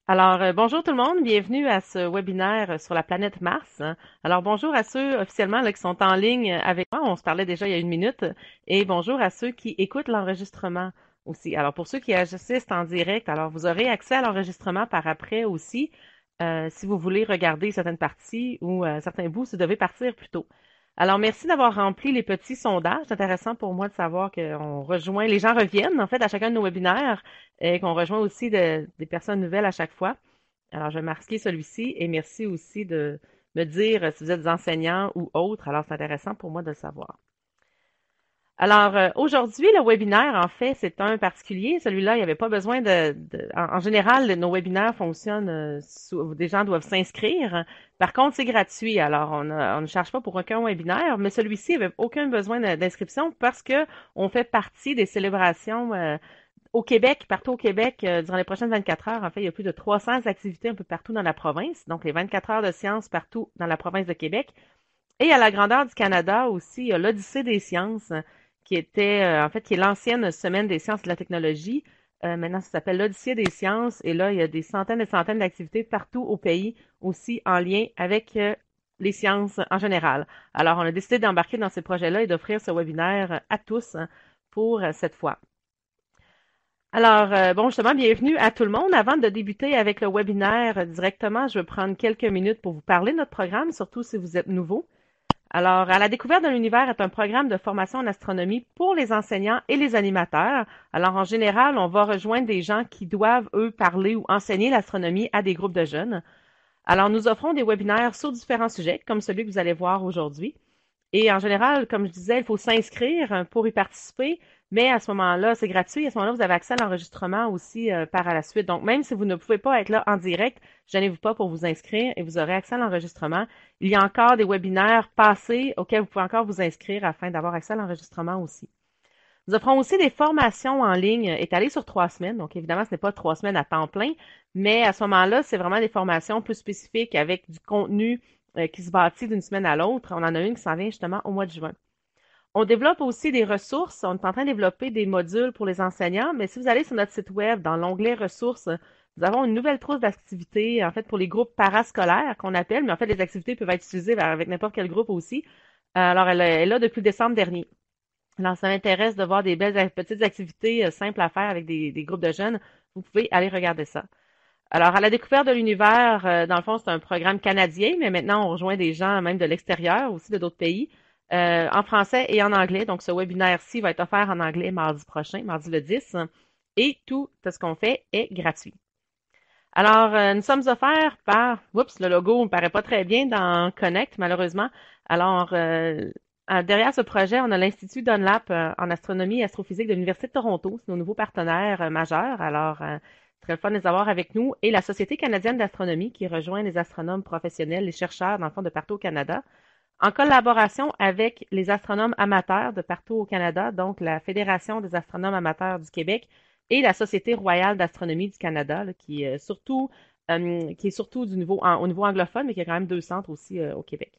Bonjour tout le monde, bienvenue à ce webinaire sur la planète Mars. Alors, bonjour à ceux officiellement là, qui sont en ligne avec moi, on se parlait déjà il y a une minute, et bonjour à ceux qui écoutent l'enregistrement aussi. Alors, pour ceux qui assistent en direct, alors vous aurez accès à l'enregistrement par après aussi, si vous voulez regarder certaines parties ou certains bouts, si vous devez partir plus tôt. Alors, merci d'avoir rempli les petits sondages. C'est intéressant pour moi de savoir qu'on rejoint, les gens reviennent en fait à chacun de nos webinaires et qu'on rejoint aussi des personnes nouvelles à chaque fois. Alors, je vais marquer celui-ci et merci aussi de me dire si vous êtes enseignants ou autres. Alors, c'est intéressant pour moi de le savoir. Aujourd'hui, le webinaire, en fait, c'est un particulier. Celui-là, il n'y avait pas besoin en général, nos webinaires fonctionnent, des gens doivent s'inscrire. Par contre, c'est gratuit. Alors, on ne charge pas pour aucun webinaire, mais celui-ci n'avait aucun besoin d'inscription parce que on fait partie des célébrations au Québec, partout au Québec, durant les prochaines 24 heures. En fait, il y a plus de 300 activités un peu partout dans la province. Donc, les 24 heures de sciences partout dans la province de Québec. Et à la grandeur du Canada aussi, il y a l'Odyssée des sciences, qui était, en fait, qui est l'ancienne semaine des sciences et de la technologie. Maintenant, ça s'appelle l'Odyssée des sciences. Et là, il y a des centaines et centaines d'activités partout au pays, aussi en lien avec les sciences en général. Alors, on a décidé d'embarquer dans ces projets-là et d'offrir ce webinaire à tous pour cette fois. Bon, justement, bienvenue à tout le monde. Avant de débuter avec le webinaire directement, je vais prendre quelques minutes pour vous parler de notre programme, surtout si vous êtes nouveau. Alors, à la découverte de l'univers est un programme de formation en astronomie pour les enseignants et les animateurs. Alors, en général, on va rejoindre des gens qui doivent, eux, parler ou enseigner l'astronomie à des groupes de jeunes. Alors, nous offrons des webinaires sur différents sujets, comme celui que vous allez voir aujourd'hui. Et en général, comme je disais, il faut s'inscrire pour y participer, mais à ce moment-là, c'est gratuit. À ce moment-là, vous avez accès à l'enregistrement aussi par à la suite. Donc, même si vous ne pouvez pas être là en direct, gênez-vous pas pour vous inscrire et vous aurez accès à l'enregistrement. Il y a encore des webinaires passés auxquels vous pouvez encore vous inscrire afin d'avoir accès à l'enregistrement aussi. Nous offrons aussi des formations en ligne étalées sur 3 semaines. Donc, évidemment, ce n'est pas 3 semaines à temps plein, mais à ce moment-là, c'est vraiment des formations plus spécifiques avec du contenu qui se bâtit d'une semaine à l'autre. On en a une qui s'en vient justement au mois de juin. On développe aussi des ressources. On est en train de développer des modules pour les enseignants, mais si vous allez sur notre site web, dans l'onglet ressources, nous avons une nouvelle trousse d'activités, en fait, pour les groupes parascolaires qu'on appelle, mais en fait, les activités peuvent être utilisées avec n'importe quel groupe aussi. Alors, elle est là depuis décembre dernier. Alors, ça m'intéresse de voir des belles petites activités simples à faire avec des groupes de jeunes. Vous pouvez aller regarder ça. Alors, à la découverte de l'univers, dans le fond, c'est un programme canadien, mais maintenant, on rejoint des gens même de l'extérieur, aussi de d'autres pays, en français et en anglais. Donc, ce webinaire-ci va être offert en anglais mardi prochain, mardi le 10, et tout ce qu'on fait est gratuit. Nous sommes offerts par, oups, le logo me paraît pas très bien dans Connect, malheureusement. Derrière ce projet, on a l'Institut Dunlap en astronomie et astrophysique de l'Université de Toronto. C'est nos nouveaux partenaires majeurs. Très le fun de les avoir avec nous. Et la Société canadienne d'astronomie qui rejoint les astronomes professionnels, les chercheurs, dans le fond, de partout au Canada, en collaboration avec les astronomes amateurs de partout au Canada, donc la Fédération des astronomes amateurs du Québec et la Société royale d'astronomie du Canada, là, qui est surtout au niveau anglophone, mais qui a quand même 2 centres aussi au Québec.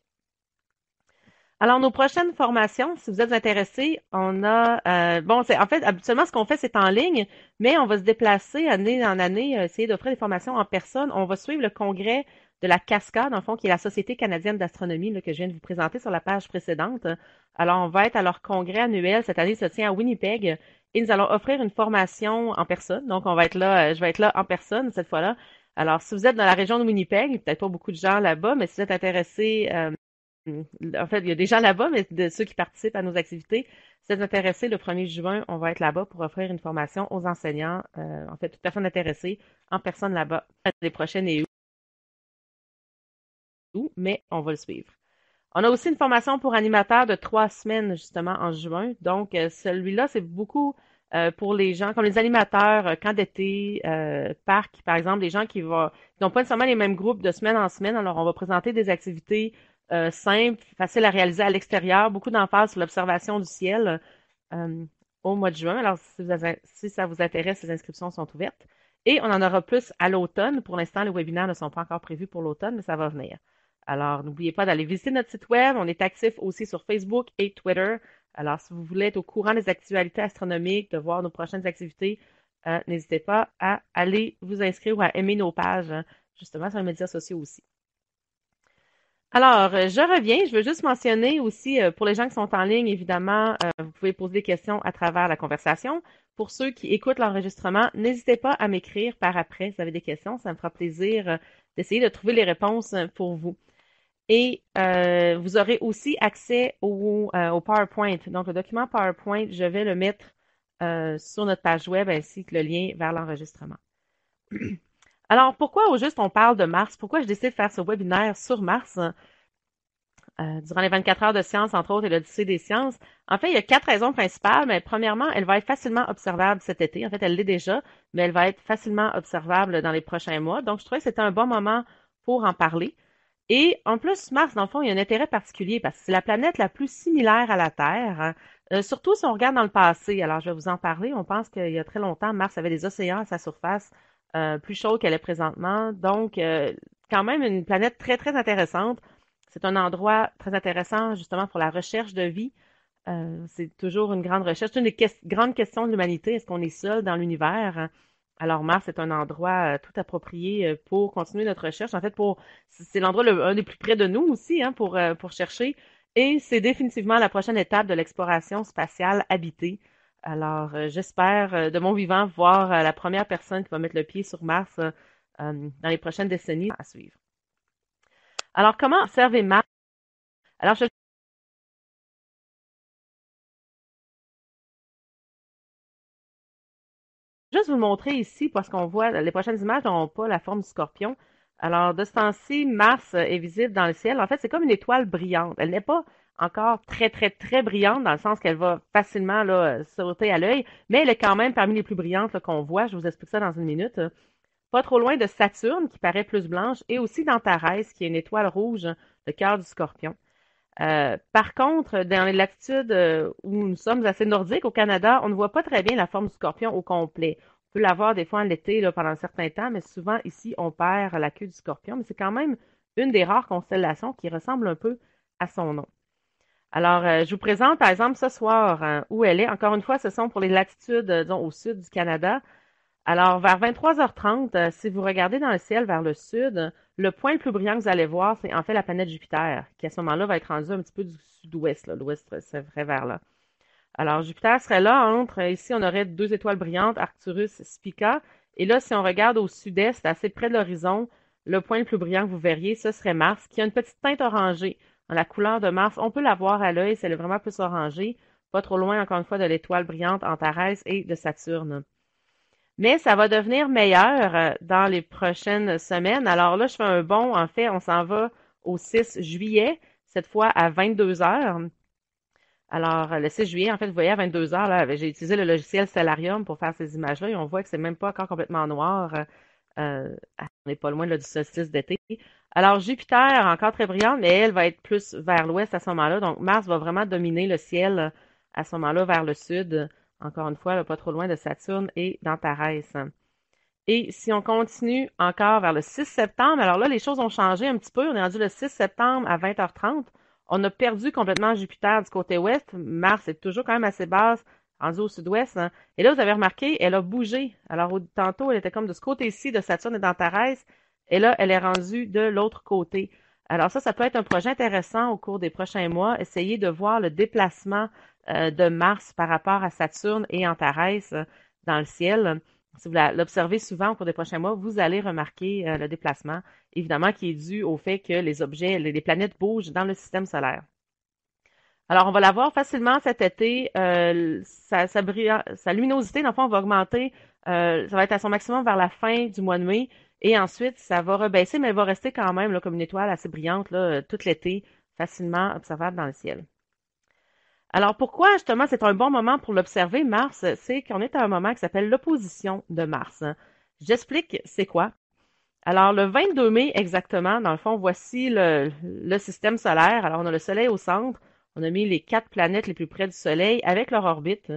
Alors, nos prochaines formations, si vous êtes intéressés, on a, c'est en fait, habituellement, ce qu'on fait, c'est en ligne, mais on va se déplacer année en année, essayer d'offrir des formations en personne. On va suivre le congrès de la Cascade, dans le fond, qui est la Société canadienne d'astronomie, là, que je viens de vous présenter sur la page précédente. Alors, on va être à leur congrès annuel. Cette année, il se tient à Winnipeg et nous allons offrir une formation en personne. Donc, on va être là, je vais être là en personne cette fois-là. Alors, si vous êtes dans la région de Winnipeg, peut-être pas beaucoup de gens là-bas, mais si vous êtes intéressés, en fait, il y a des gens là-bas, mais de ceux qui participent à nos activités, si vous êtes intéressés, le 1er juin, on va être là-bas pour offrir une formation aux enseignants, en fait, toute personne intéressée en personne là-bas. Les prochaines et où, mais on va le suivre. On a aussi une formation pour animateurs de 3 semaines, justement, en juin. Donc, celui-là, c'est beaucoup pour les gens, comme les animateurs, camp d'été, parc, par exemple, des gens qui n'ont pas nécessairement les mêmes groupes de semaine en semaine. Alors, on va présenter des activités simples, faciles à réaliser à l'extérieur, beaucoup d'emphase sur l'observation du ciel euh, au mois de juin. Alors, si ça vous intéresse, les inscriptions sont ouvertes. Et on en aura plus à l'automne. Pour l'instant, les webinaires ne sont pas encore prévus pour l'automne, mais ça va venir. Alors, n'oubliez pas d'aller visiter notre site web. On est actif aussi sur Facebook et Twitter. Alors, si vous voulez être au courant des actualités astronomiques, de voir nos prochaines activités, n'hésitez pas à aller vous inscrire ou à aimer nos pages, justement, sur les médias sociaux aussi. Alors, je reviens. Je veux juste mentionner aussi, pour les gens qui sont en ligne, évidemment, vous pouvez poser des questions à travers la conversation. Pour ceux qui écoutent l'enregistrement, n'hésitez pas à m'écrire par après si vous avez des questions. Ça me fera plaisir d'essayer de trouver les réponses pour vous. Et vous aurez aussi accès au PowerPoint. Donc, le document PowerPoint, je vais le mettre sur notre page web ainsi que le lien vers l'enregistrement. Alors, pourquoi au juste on parle de Mars? Pourquoi je décide de faire ce webinaire sur Mars durant les 24 heures de sciences, entre autres, et l'Odyssée des sciences? En fait, il y a 4 raisons principales. Mais premièrement, elle va être facilement observable cet été. En fait, elle l'est déjà, mais elle va être facilement observable dans les prochains mois. Donc, je trouvais que c'était un bon moment pour en parler. Et en plus, Mars, dans le fond, il y a un intérêt particulier parce que c'est la planète la plus similaire à la Terre, surtout si on regarde dans le passé. Alors, je vais vous en parler. On pense qu'il y a très longtemps, Mars avait des océans à sa surface plus chauds qu'elle est présentement. Donc, quand même une planète très, très intéressante. C'est un endroit très intéressant justement pour la recherche de vie. C'est toujours une grande recherche. C'est une des grandes questions de l'humanité. Est-ce qu'on est seul dans l'univers? Alors, Mars est un endroit tout approprié pour continuer notre recherche. En fait, c'est l'endroit un des plus près de nous aussi pour chercher. Et c'est définitivement la prochaine étape de l'exploration spatiale habitée. Alors, j'espère de mon vivant voir la première personne qui va mettre le pied sur Mars dans les prochaines décennies à suivre. Alors, comment observer Mars? Alors, je vais juste vous le montrer ici parce qu'on voit, les prochaines images n'ont pas la forme du scorpion. Alors, de ce temps-ci, Mars est visible dans le ciel. En fait, c'est comme une étoile brillante. Elle n'est pas encore très, très, très brillante dans le sens qu'elle va facilement là, sauter à l'œil, mais elle est quand même parmi les plus brillantes là, qu'on voit. Je vous explique ça dans une minute. Pas trop loin de Saturne, qui paraît plus blanche, et aussi d'Antares, qui est une étoile rouge, le cœur du scorpion. Par contre, dans les latitudes où nous sommes assez nordiques, au Canada, on ne voit pas très bien la forme du scorpion au complet. On peut la voir des fois en été là, pendant un certain temps, mais souvent ici, on perd la queue du scorpion. Mais c'est quand même une des rares constellations qui ressemble un peu à son nom. Alors, je vous présente par exemple ce soir où elle est. Encore une fois, ce sont pour les latitudes disons, au sud du Canada. Alors, vers 23h30, si vous regardez dans le ciel vers le sud, le point le plus brillant que vous allez voir, c'est en fait la planète Jupiter, qui à ce moment-là va être rendu un petit peu du sud-ouest. L'ouest serait vers là. Alors, Jupiter serait là entre, ici, on aurait 2 étoiles brillantes, Arcturus, Spica. Et là, si on regarde au sud-est, assez près de l'horizon, le point le plus brillant que vous verriez, ce serait Mars, qui a une petite teinte orangée. Dans la couleur de Mars, on peut la voir à l'œil, si elle est vraiment plus orangée, pas trop loin, encore une fois, de l'étoile brillante Antares et de Saturne. Mais ça va devenir meilleur dans les prochaines semaines. Alors là, je fais un bond. En fait, on s'en va au 6 juillet, cette fois à 22 heures. Alors, le 6 juillet, en fait, vous voyez, à 22 heures, là, j'ai utilisé le logiciel Stellarium pour faire ces images-là et on voit que c'est même pas encore complètement noir. On n'est pas loin là, du solstice d'été. Alors, Jupiter, encore très brillante, mais elle va être plus vers l'ouest à ce moment-là. Donc, Mars va vraiment dominer le ciel à ce moment-là vers le sud. Encore une fois, là, pas trop loin de Saturne et d'Antares. Et si on continue encore vers le 6 septembre, alors là, les choses ont changé un petit peu. On est rendu le 6 septembre à 20h30. On a perdu complètement Jupiter du côté ouest. Mars est toujours quand même assez basse, rendu au sud-ouest. Et là, vous avez remarqué, elle a bougé. Alors, tantôt, elle était comme de ce côté-ci de Saturne et d'Antares. Et là, elle est rendue de l'autre côté. Alors ça peut être un projet intéressant au cours des prochains mois. Essayer de voir le déplacement de Mars par rapport à Saturne et Antares dans le ciel. Si vous l'observez souvent au cours des prochains mois, vous allez remarquer le déplacement, évidemment, qui est dû au fait que les objets, les planètes bougent dans le système solaire. Alors, on va la voir facilement cet été. Sa luminosité, dans le fond, va augmenter. Ça va être à son maximum vers la fin du mois de mai. Et ensuite, ça va rebaisser, mais elle va rester quand même là, comme une étoile assez brillante là, tout l'été, facilement observable dans le ciel. Alors pourquoi justement c'est un bon moment pour l'observer, Mars? C'est qu'on est à un moment qui s'appelle l'opposition de Mars. J'explique c'est quoi. Alors le 22 mai exactement, dans le fond, voici le système solaire. Alors on a le Soleil au centre, on a mis les 4 planètes les plus près du Soleil avec leur orbite.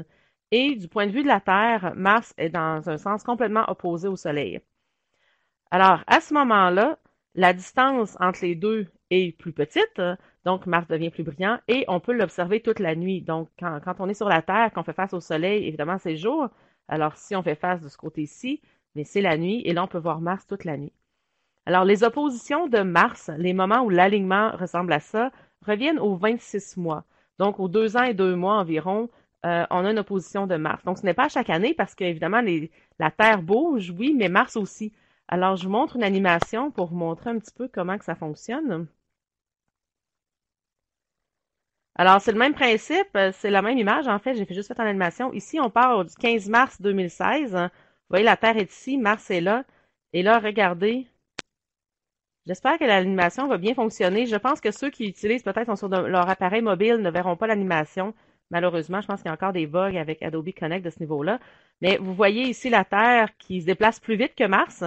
Et du point de vue de la Terre, Mars est dans un sens complètement opposé au Soleil. Alors, à ce moment-là, la distance entre les deux est plus petite, donc Mars devient plus brillant et on peut l'observer toute la nuit. Donc, quand on est sur la Terre, qu'on fait face au Soleil, évidemment, c'est jour. Alors, si on fait face de ce côté-ci, mais c'est la nuit, et là, on peut voir Mars toute la nuit. Alors, les oppositions de Mars, les moments où l'alignement ressemble à ça, reviennent aux 26 mois. Donc, aux 2 ans et 2 mois environ, on a une opposition de Mars. Donc, ce n'est pas à chaque année parce qu'évidemment, la Terre bouge, oui, mais Mars aussi. Alors, je vous montre une animation pour vous montrer un petit peu comment que ça fonctionne. Alors, c'est le même principe, c'est la même image. En fait, j'ai juste fait en animation. Ici, on part du 15 mars 2016. Vous voyez, la Terre est ici, Mars est là. Et là, regardez. J'espère que l'animation va bien fonctionner. Je pense que ceux qui utilisent peut-être sont sur leur appareil mobile ne verront pas l'animation. Malheureusement, je pense qu'il y a encore des bugs avec Adobe Connect de ce niveau-là. Mais vous voyez ici la Terre qui se déplace plus vite que Mars.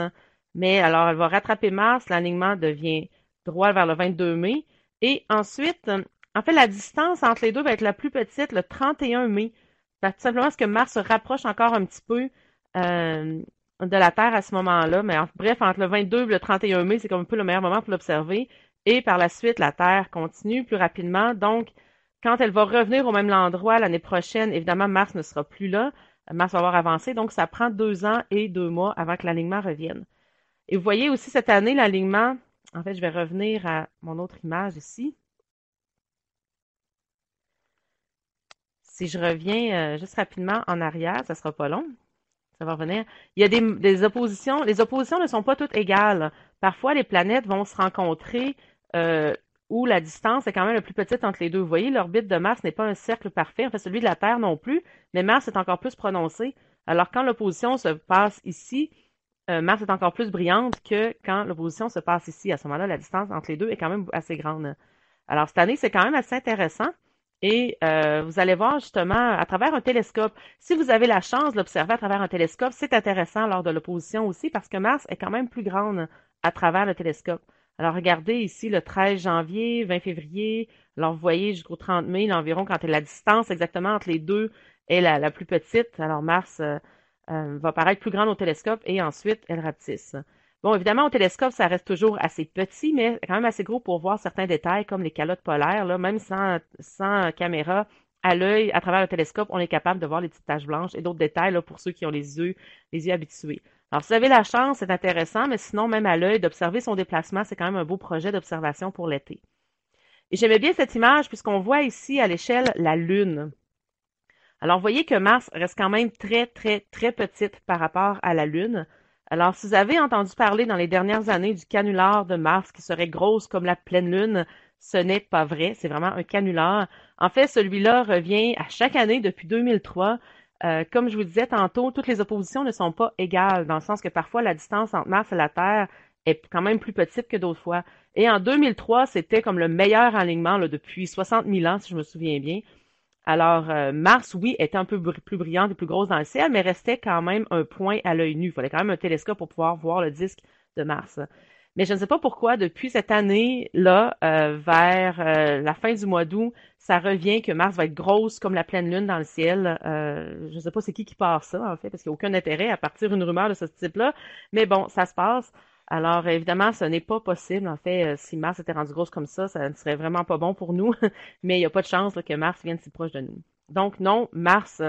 Mais alors, elle va rattraper Mars. L'alignement devient droit vers le 22 mai. Et ensuite, en fait, la distance entre les deux va être la plus petite le 31 mai. Tout simplement parce que Mars se rapproche encore un petit peu de la Terre à ce moment-là. Mais bref, entre le 22 et le 31 mai, c'est comme un peu le meilleur moment pour l'observer. Et par la suite, la Terre continue plus rapidement. Donc, quand elle va revenir au même endroit l'année prochaine, évidemment, Mars ne sera plus là. Mars va avoir avancé. Donc, ça prend 2 ans et 2 mois avant que l'alignement revienne. Et vous voyez aussi cette année, l'alignement, en fait, je vais revenir à mon autre image ici. Si je reviens juste rapidement en arrière, ça sera pas long. Ça va revenir. Il y a des oppositions. Les oppositions ne sont pas toutes égales. Parfois, les planètes vont se rencontrer où la distance est quand même la plus petite entre les deux. Vous voyez, l'orbite de Mars n'est pas un cercle parfait. En fait, celui de la Terre non plus, mais Mars est encore plus prononcé. Alors, quand l'opposition se passe ici, Mars est encore plus brillante que quand l'opposition se passe ici. À ce moment-là, la distance entre les deux est quand même assez grande. Alors, cette année, c'est quand même assez intéressant. Et vous allez voir justement à travers un télescope. Si vous avez la chance de l'observer à travers un télescope, c'est intéressant lors de l'opposition aussi parce que Mars est quand même plus grande à travers le télescope. Alors regardez ici le 13 janvier, 20 février. Alors vous voyez jusqu'au 30 mai, environ quand la distance exactement entre les deux est la plus petite. Alors Mars va paraître plus grande au télescope et ensuite elle rapetisse. Bon, évidemment, au télescope, ça reste toujours assez petit, mais quand même assez gros pour voir certains détails, comme les calottes polaires. Là, même sans caméra, à l'œil, à travers le télescope, on est capable de voir les petites taches blanches et d'autres détails là, pour ceux qui ont les yeux habitués. Alors, si vous avez la chance, c'est intéressant, mais sinon, même à l'œil, d'observer son déplacement, c'est quand même un beau projet d'observation pour l'été. Et j'aimais bien cette image puisqu'on voit ici à l'échelle la Lune. Alors, vous voyez que Mars reste quand même très, très, très petite par rapport à la Lune. Alors, si vous avez entendu parler dans les dernières années du canular de Mars qui serait grosse comme la pleine Lune, ce n'est pas vrai. C'est vraiment un canular. En fait, celui-là revient à chaque année depuis 2003. Comme je vous disais tantôt, toutes les oppositions ne sont pas égales, dans le sens que parfois la distance entre Mars et la Terre est quand même plus petite que d'autres fois. Et en 2003, c'était comme le meilleur alignement là, depuis 60 000 ans, si je me souviens bien. Alors, Mars, oui, était un peu plus brillante et plus grosse dans le ciel, mais restait quand même un point à l'œil nu. Il fallait quand même un télescope pour pouvoir voir le disque de Mars. Mais je ne sais pas pourquoi, depuis cette année-là, vers la fin du mois d'août, ça revient que Mars va être grosse comme la pleine lune dans le ciel. Je ne sais pas c'est qui part ça, en fait, parce qu'il n'y a aucun intérêt à partir une rumeur de ce type-là. Mais bon, ça se passe. Alors, évidemment, ce n'est pas possible. En fait, si Mars était rendu grosse comme ça ne serait vraiment pas bon pour nous. Mais il n'y a pas de chance là, que Mars vienne si proche de nous. Donc, non, Mars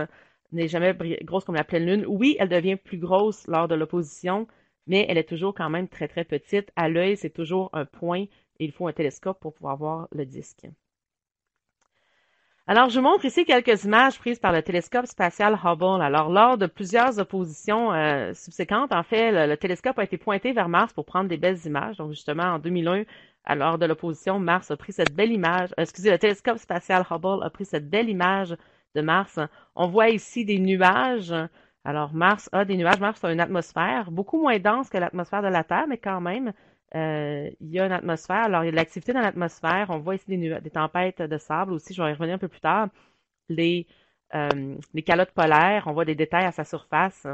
n'est jamais grosse comme la pleine Lune. Oui, elle devient plus grosse lors de l'opposition, mais elle est toujours quand même très, très petite. À l'œil, c'est toujours un point et il faut un télescope pour pouvoir voir le disque. Alors, je vous montre ici quelques images prises par le télescope spatial Hubble. Alors, lors de plusieurs oppositions subséquentes, en fait, le télescope a été pointé vers Mars pour prendre des belles images. Donc, justement, en 2001, lors de l'opposition, Mars a pris cette belle image. Le télescope spatial Hubble a pris cette belle image de Mars. On voit ici des nuages. Alors, Mars a des nuages. Mars a une atmosphère beaucoup moins dense que l'atmosphère de la Terre, mais quand même, il y a une atmosphère. Alors, il y a de l'activité dans l'atmosphère. On voit ici des tempêtes de sable aussi. Je vais y revenir un peu plus tard. Les calottes polaires, on voit des détails à sa surface.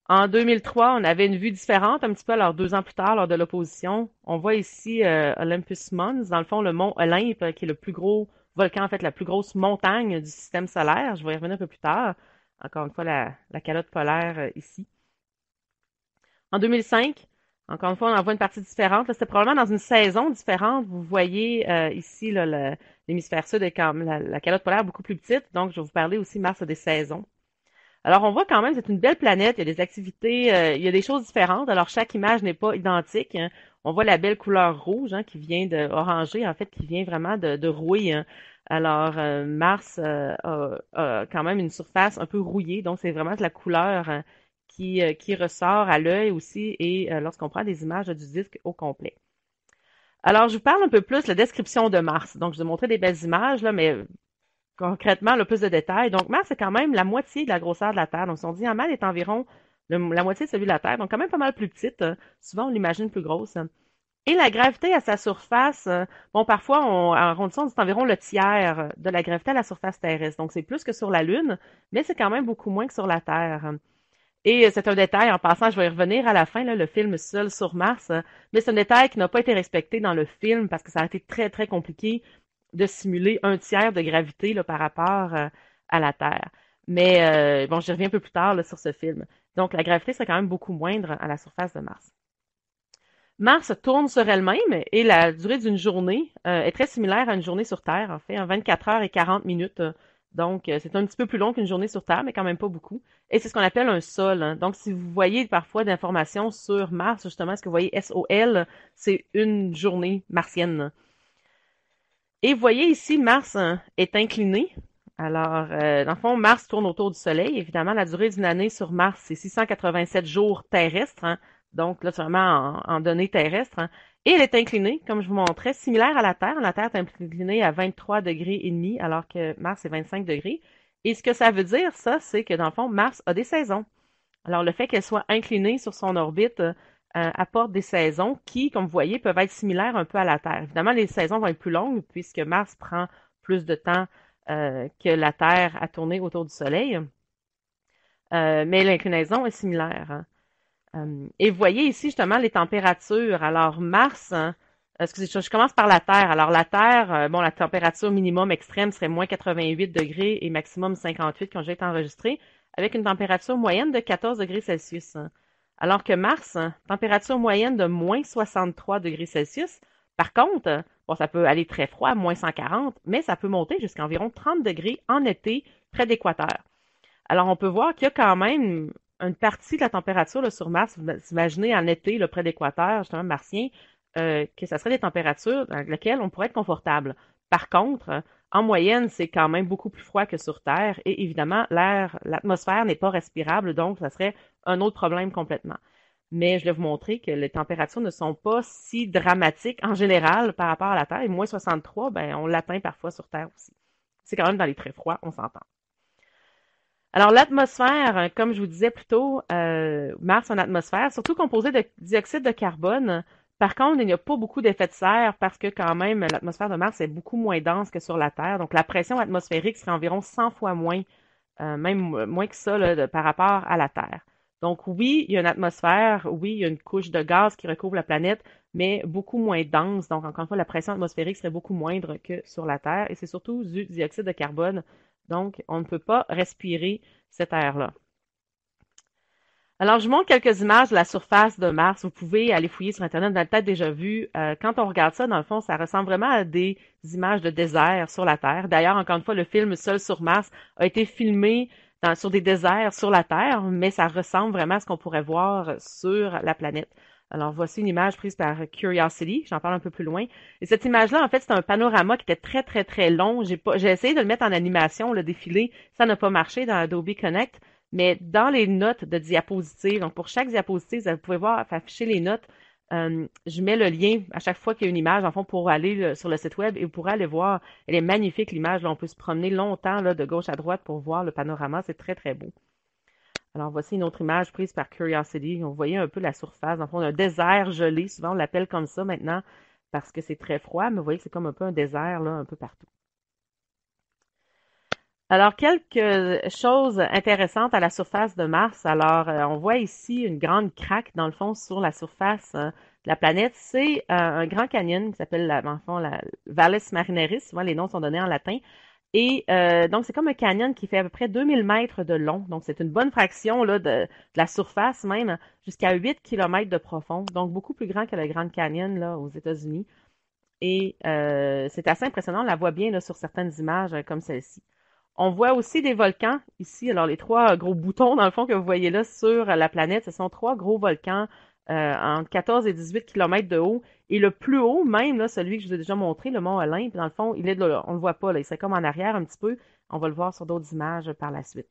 En 2003, on avait une vue différente, un petit peu alors 2 ans plus tard, lors de l'opposition. On voit ici Olympus Mons, dans le fond, le mont Olympe, qui est le plus gros volcan, en fait, la plus grosse montagne du système solaire. Je vais y revenir un peu plus tard. Encore une fois, la calotte polaire ici. En 2005, encore une fois, on en voit une partie différente. C'était probablement dans une saison différente. Vous voyez ici l'hémisphère sud est comme la calotte polaire beaucoup plus petite. Donc, je vais vous parler aussi Mars a des saisons. Alors, on voit quand même, c'est une belle planète, il y a des activités, il y a des choses différentes. Alors, chaque image n'est pas identique, hein. On voit la belle couleur rouge, hein, qui vient de orangé, en fait, qui vient vraiment de rouille, hein. Alors, Mars a quand même une surface un peu rouillée, donc c'est vraiment de la couleur qui ressort à l'œil aussi et lorsqu'on prend des images du disque au complet. Alors, je vous parle un peu plus de la description de Mars. Donc, je vous ai montré des belles images, là, mais concrètement, le plus de détails. Donc, Mars, c'est quand même la moitié de la grosseur de la Terre. Donc, son diamètre est environ la moitié de celui de la Terre, donc quand même pas mal plus petite. Souvent, on l'imagine plus grosse. Et la gravité à sa surface, bon, parfois, en arrondissant, c'est environ le tiers de la gravité à la surface terrestre. Donc, c'est plus que sur la Lune, mais c'est quand même beaucoup moins que sur la Terre. Et c'est un détail, en passant, je vais y revenir à la fin, là, le film Seul sur Mars, mais c'est un détail qui n'a pas été respecté dans le film parce que ça a été très, très compliqué de simuler un tiers de gravité là, par rapport à la Terre. Mais bon, j'y reviens un peu plus tard là, sur ce film. Donc, la gravité serait quand même beaucoup moindre à la surface de Mars. Mars tourne sur elle-même et la durée d'une journée est très similaire à une journée sur Terre, en fait, en 24 heures et 40 minutes. Donc, c'est un petit peu plus long qu'une journée sur Terre, mais quand même pas beaucoup. Et c'est ce qu'on appelle un sol, hein. Donc, si vous voyez parfois d'informations sur Mars, justement, ce que vous voyez SOL, c'est une journée martienne. Et vous voyez ici, Mars est incliné. Alors, dans le fond, Mars tourne autour du Soleil. Évidemment, la durée d'une année sur Mars, c'est 687 jours terrestres, hein. Donc, là, c'est vraiment en données terrestres, hein. Et elle est inclinée, comme je vous montrais, similaire à la Terre. La Terre est inclinée à 23 degrés et demi, alors que Mars est 25 degrés. Et ce que ça veut dire, ça, c'est que dans le fond, Mars a des saisons. Alors, le fait qu'elle soit inclinée sur son orbite apporte des saisons qui, comme vous voyez, peuvent être similaires un peu à la Terre. Évidemment, les saisons vont être plus longues puisque Mars prend plus de temps que la Terre à tourner autour du Soleil, mais l'inclinaison est similaire, hein. Et vous voyez ici justement les températures. Alors, Mars, hein, excusez, je commence par la Terre. Alors, la Terre, bon, la température minimum extrême serait moins 88 degrés et maximum 58 qui ont déjà été enregistrés, avec une température moyenne de 14 degrés Celsius, hein. Alors que Mars, hein, température moyenne de moins 63 degrés Celsius. Par contre, bon, ça peut aller très froid, moins 140, mais ça peut monter jusqu'à environ 30 degrés en été près d'équateur. Alors, on peut voir qu'il y a quand même une partie de la température là, sur Mars. Vous imaginez en été, là, près d'équateur, justement martien, que ça serait des températures dans lesquelles on pourrait être confortable. Par contre, en moyenne, c'est quand même beaucoup plus froid que sur Terre et évidemment, l'atmosphère n'est pas respirable, donc ça serait un autre problème complètement. Mais je vais vous montrer que les températures ne sont pas si dramatiques en général par rapport à la Terre. Et moins 63, ben, on l'atteint parfois sur Terre aussi. C'est quand même dans les très froids, on s'entend. Alors, l'atmosphère, comme je vous disais plus tôt, Mars a une atmosphère, surtout composée de dioxyde de carbone. Par contre, il n'y a pas beaucoup d'effet de serre parce que quand même, l'atmosphère de Mars est beaucoup moins dense que sur la Terre. Donc, la pression atmosphérique serait environ 100 fois moins, même moins que ça là, par rapport à la Terre. Donc, oui, il y a une atmosphère, oui, il y a une couche de gaz qui recouvre la planète, mais beaucoup moins dense. Donc, encore une fois, la pression atmosphérique serait beaucoup moindre que sur la Terre. Et c'est surtout du dioxyde de carbone. Donc, on ne peut pas respirer cet air-là. Alors, je vous montre quelques images de la surface de Mars. Vous pouvez aller fouiller sur Internet, vous avez peut-être déjà vu. Quand on regarde ça, dans le fond, ça ressemble vraiment à des images de désert sur la Terre. D'ailleurs, encore une fois, le film Seul sur Mars a été filmé sur des déserts sur la Terre, mais ça ressemble vraiment à ce qu'on pourrait voir sur la planète. Alors, voici une image prise par Curiosity. J'en parle un peu plus loin. Et cette image-là, en fait, c'est un panorama qui était très, très, très long. J'ai essayé de le mettre en animation, le défilé. Ça n'a pas marché dans Adobe Connect. Mais dans les notes de diapositives, donc pour chaque diapositive, vous pouvez voir, afficher les notes. Je mets le lien à chaque fois qu'il y a une image, en fond, pour aller sur le site web et vous pourrez aller voir. Elle est magnifique, l'image. Là, on peut se promener longtemps là, de gauche à droite pour voir le panorama. C'est très, très beau. Alors, voici une autre image prise par Curiosity. On voyait un peu la surface. En fond, un désert gelé. Souvent, on l'appelle comme ça maintenant parce que c'est très froid, mais vous voyez que c'est comme un peu un désert là, un peu partout. Alors, quelques choses intéressantes à la surface de Mars. Alors, on voit ici une grande craque, dans le fond, sur la surface de la planète. C'est un grand canyon qui s'appelle, dans le fond, la Valles Marineris. Souvent, les noms sont donnés en latin. Et donc, c'est comme un canyon qui fait à peu près 2000 mètres de long. Donc, c'est une bonne fraction là, de la surface même, jusqu'à 8 kilomètres de profond. Donc, beaucoup plus grand que le Grand Canyon là, aux États-Unis. Et c'est assez impressionnant. On la voit bien là, sur certaines images comme celle-ci. On voit aussi des volcans ici. Alors, les trois gros boutons, dans le fond, que vous voyez là sur la planète, ce sont trois gros volcans entre 14 et 18 kilomètres de haut. Et le plus haut, même, là, celui que je vous ai déjà montré, le mont Olympe, dans le fond, il est de là. On le voit pas, là. Il serait comme en arrière un petit peu. On va le voir sur d'autres images par la suite.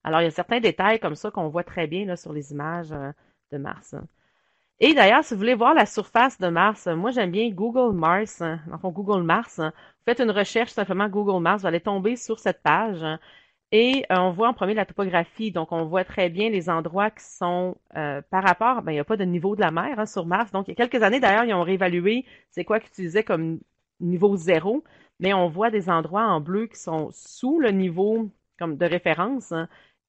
Alors, il y a certains détails comme ça qu'on voit très bien là, sur les images de Mars. Et d'ailleurs, si vous voulez voir la surface de Mars, moi j'aime bien Google Mars. Enfin, Google Mars. Vous faites une recherche simplement Google Mars, vous allez tomber sur cette page. Et on voit en premier la topographie. Donc, on voit très bien les endroits qui sont par rapport, ben, il n'y a pas de niveau de la mer sur Mars. Donc, il y a quelques années, d'ailleurs, ils ont réévalué c'est quoi qu'ils utilisaient comme niveau zéro. Mais on voit des endroits en bleu qui sont sous le niveau comme de référence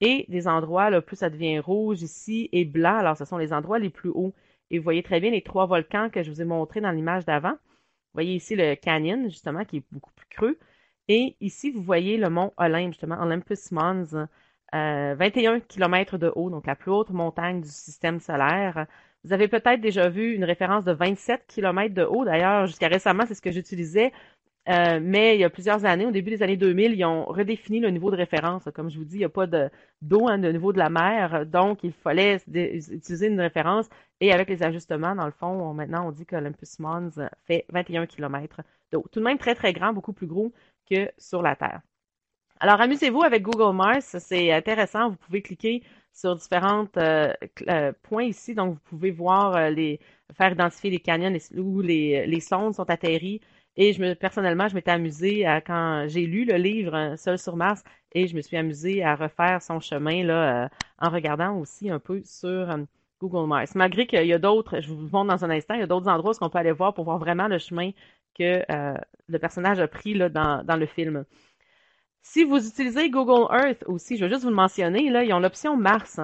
et des endroits, là, plus ça devient rouge ici et blanc. Alors, ce sont les endroits les plus hauts. Et vous voyez très bien les trois volcans que je vous ai montrés dans l'image d'avant. Vous voyez ici le canyon, justement, qui est beaucoup plus creux. Et ici, vous voyez le mont Olympe, justement, Olympus Mons, 21 kilomètres de haut, donc la plus haute montagne du système solaire. Vous avez peut-être déjà vu une référence de 27 kilomètres de haut. D'ailleurs, jusqu'à récemment, c'est ce que j'utilisais. Mais il y a plusieurs années, au début des années 2000, ils ont redéfini le niveau de référence. Comme je vous dis, il n'y a pas d'eau, de niveau de la mer, donc il fallait utiliser une référence. Et avec les ajustements, dans le fond, maintenant, on dit que l'Olympus Mons fait 21 kilomètres d'eau. Tout de même très, très grand, beaucoup plus gros que sur la Terre. Alors, amusez-vous avec Google Mars, c'est intéressant. Vous pouvez cliquer sur différents points ici, donc vous pouvez voir faire identifier les canyons où les sondes sont atterries. Et personnellement, je m'étais amusée quand j'ai lu le livre Seul sur Mars et je me suis amusée à refaire son chemin là en regardant aussi un peu sur Google Mars. Malgré qu'il y a d'autres, je vous montre dans un instant, il y a d'autres endroits où on peut aller voir pour voir vraiment le chemin que le personnage a pris là, dans le film. Si vous utilisez Google Earth aussi, je veux juste vous le mentionner, là, ils ont l'option Mars.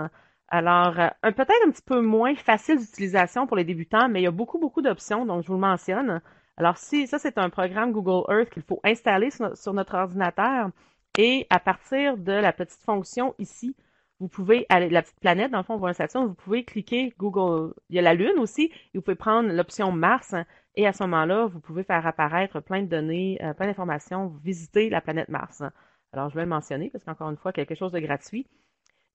Alors, peut-être un petit peu moins facile d'utilisation pour les débutants, mais il y a beaucoup, beaucoup d'options, donc je vous le mentionne. Alors, si ça, c'est un programme Google Earth qu'il faut installer sur notre ordinateur. Et à partir de la petite fonction ici, vous pouvez aller, la petite planète, dans le fond, on voit un Saturne, vous pouvez cliquer Google. Il y a la Lune aussi, et vous pouvez prendre l'option Mars. Et à ce moment-là, vous pouvez faire apparaître plein de données, plein d'informations, vous visitez la planète Mars. Alors, je vais le mentionner parce qu'encore une fois, quelque chose de gratuit.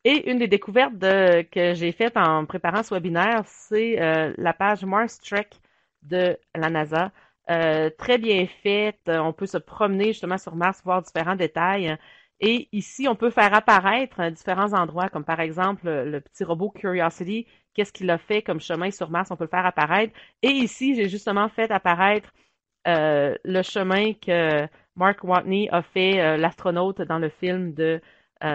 Et une des découvertes que j'ai faites en préparant ce webinaire, c'est la page Mars Trek de la NASA. Très bien faite. On peut se promener justement sur Mars, voir différents détails. Et ici, on peut faire apparaître différents endroits, comme par exemple le petit robot Curiosity. Qu'est-ce qu'il a fait comme chemin sur Mars? On peut le faire apparaître. Et ici, j'ai justement fait apparaître le chemin que Mark Watney a fait, l'astronaute dans le film de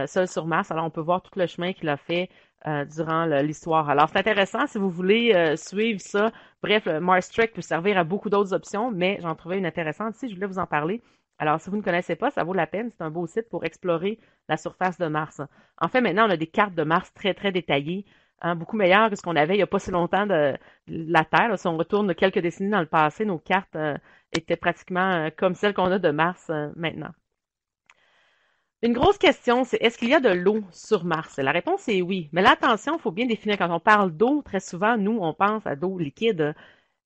Seul sur Mars. Alors, on peut voir tout le chemin qu'il a fait durant l'histoire. Alors, c'est intéressant si vous voulez suivre ça. Bref, le Mars Trek peut servir à beaucoup d'autres options, mais j'en trouvais une intéressante ici. Je voulais vous en parler. Alors, si vous ne connaissez pas, ça vaut la peine. C'est un beau site pour explorer la surface de Mars. En fait, maintenant, on a des cartes de Mars très, très détaillées. Beaucoup meilleures que ce qu'on avait il n'y a pas si longtemps de la Terre. Là. Si on retourne quelques décennies dans le passé, nos cartes étaient pratiquement comme celles qu'on a de Mars maintenant. Une grosse question, c'est est-ce qu'il y a de l'eau sur Mars? La réponse est oui. Mais là, attention, il faut bien définir. Quand on parle d'eau, très souvent, nous, on pense à d'eau liquide.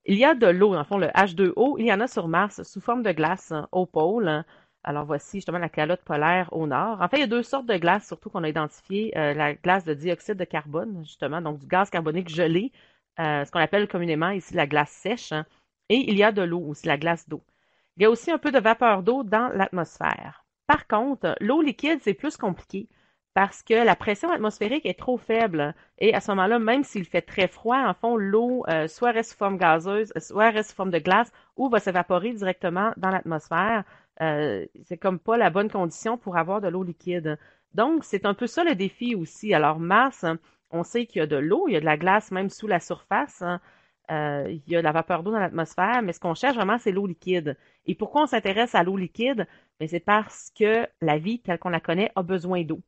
Il y a de l'eau, dans le fond, le H2O, il y en a sur Mars sous forme de glace au pôle. Alors voici justement la calotte polaire au nord. En fait, il y a deux sortes de glace, surtout qu'on a identifié la glace de dioxyde de carbone, justement, donc du gaz carbonique gelé, ce qu'on appelle communément ici la glace sèche. Et il y a de l'eau aussi, la glace d'eau. Il y a aussi un peu de vapeur d'eau dans l'atmosphère. Par contre, l'eau liquide, c'est plus compliqué parce que la pression atmosphérique est trop faible. Et à ce moment-là, même s'il fait très froid, en fond, l'eau soit reste sous forme gazeuse, soit reste sous forme de glace ou va s'évaporer directement dans l'atmosphère. C'est comme pas la bonne condition pour avoir de l'eau liquide. Donc, c'est un peu ça le défi aussi. Alors, Mars, on sait qu'il y a de l'eau, il y a de la glace même sous la surface. Il y a de la vapeur d'eau dans l'atmosphère, mais ce qu'on cherche vraiment, c'est l'eau liquide. Et pourquoi on s'intéresse à l'eau liquide? Ben, c'est parce que la vie, telle qu'on la connaît, a besoin d'eau.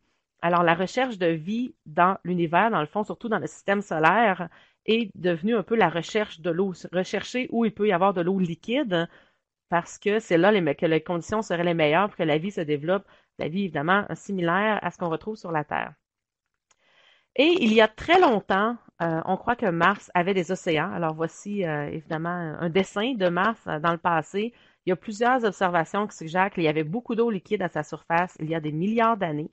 Alors, la recherche de vie dans l'univers, dans le fond, surtout dans le système solaire, est devenue un peu la recherche de l'eau. Rechercher où il peut y avoir de l'eau liquide, parce que c'est là que les conditions seraient les meilleures pour que la vie se développe. La vie, évidemment, similaire à ce qu'on retrouve sur la Terre. Et il y a très longtemps, on croit que Mars avait des océans. Alors voici évidemment un dessin de Mars dans le passé. Il y a plusieurs observations qui suggèrent qu'il y avait beaucoup d'eau liquide à sa surface il y a des milliards d'années.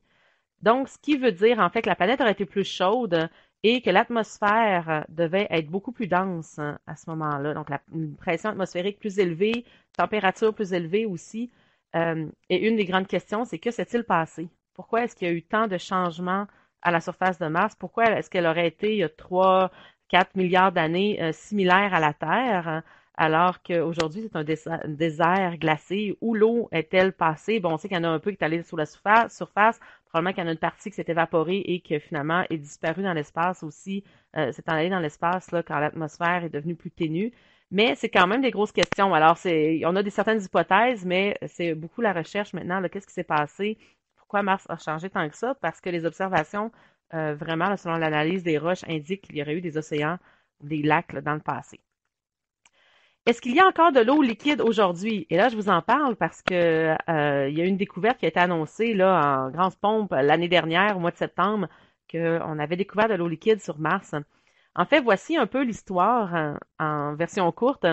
Donc, ce qui veut dire en fait que la planète aurait été plus chaude et que l'atmosphère devait être beaucoup plus dense à ce moment-là. Donc, une pression atmosphérique plus élevée, température plus élevée aussi. Et une des grandes questions, c'est que s'est-il passé? Pourquoi est-ce qu'il y a eu tant de changements à la surface de Mars? Pourquoi est-ce qu'elle aurait été il y a 3, 4 milliards d'années similaire à la Terre, alors qu'aujourd'hui, c'est un désert glacé? Où l'eau est-elle passée? Bon, on sait qu'il y en a un peu qui est allé sous la surface. Probablement qu'il y en a une partie qui s'est évaporée et qui finalement est disparue dans l'espace aussi, s'est en allée dans l'espace là, quand l'atmosphère est devenue plus ténue. Mais c'est quand même des grosses questions. Alors, on a certaines hypothèses, mais c'est beaucoup la recherche maintenant. Qu'est-ce qui s'est passé? Pourquoi Mars a changé tant que ça? Parce que les observations, vraiment, là, selon l'analyse des roches, indiquent qu'il y aurait eu des océans ou des lacs là, dans le passé. Est-ce qu'il y a encore de l'eau liquide aujourd'hui? Et là, je vous en parle parce que il y a une découverte qui a été annoncée là en grande pompe l'année dernière, au mois de septembre, qu'on avait découvert de l'eau liquide sur Mars. En fait, voici un peu l'histoire en version courte.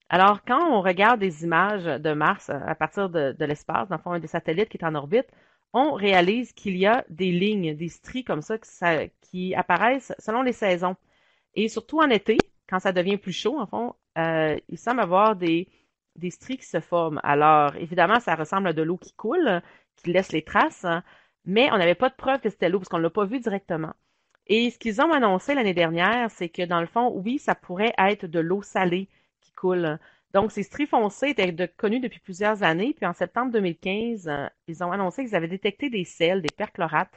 Alors, quand on regarde des images de Mars à partir de l'espace, dans le fond, un des satellites qui est en orbite, on réalise qu'il y a des lignes, des stries comme ça qui apparaissent selon les saisons. Et surtout en été, quand ça devient plus chaud, en fond, il semble avoir des stries qui se forment. Alors, évidemment, ça ressemble à de l'eau qui coule, qui laisse les traces, hein, mais on n'avait pas de preuve que c'était l'eau parce qu'on ne l'a pas vu directement. Et ce qu'ils ont annoncé l'année dernière, c'est que dans le fond, oui, ça pourrait être de l'eau salée qui coule. Donc, ces stries foncées étaient connues depuis plusieurs années. Puis en septembre 2015, ils ont annoncé qu'ils avaient détecté des sels, des perchlorates.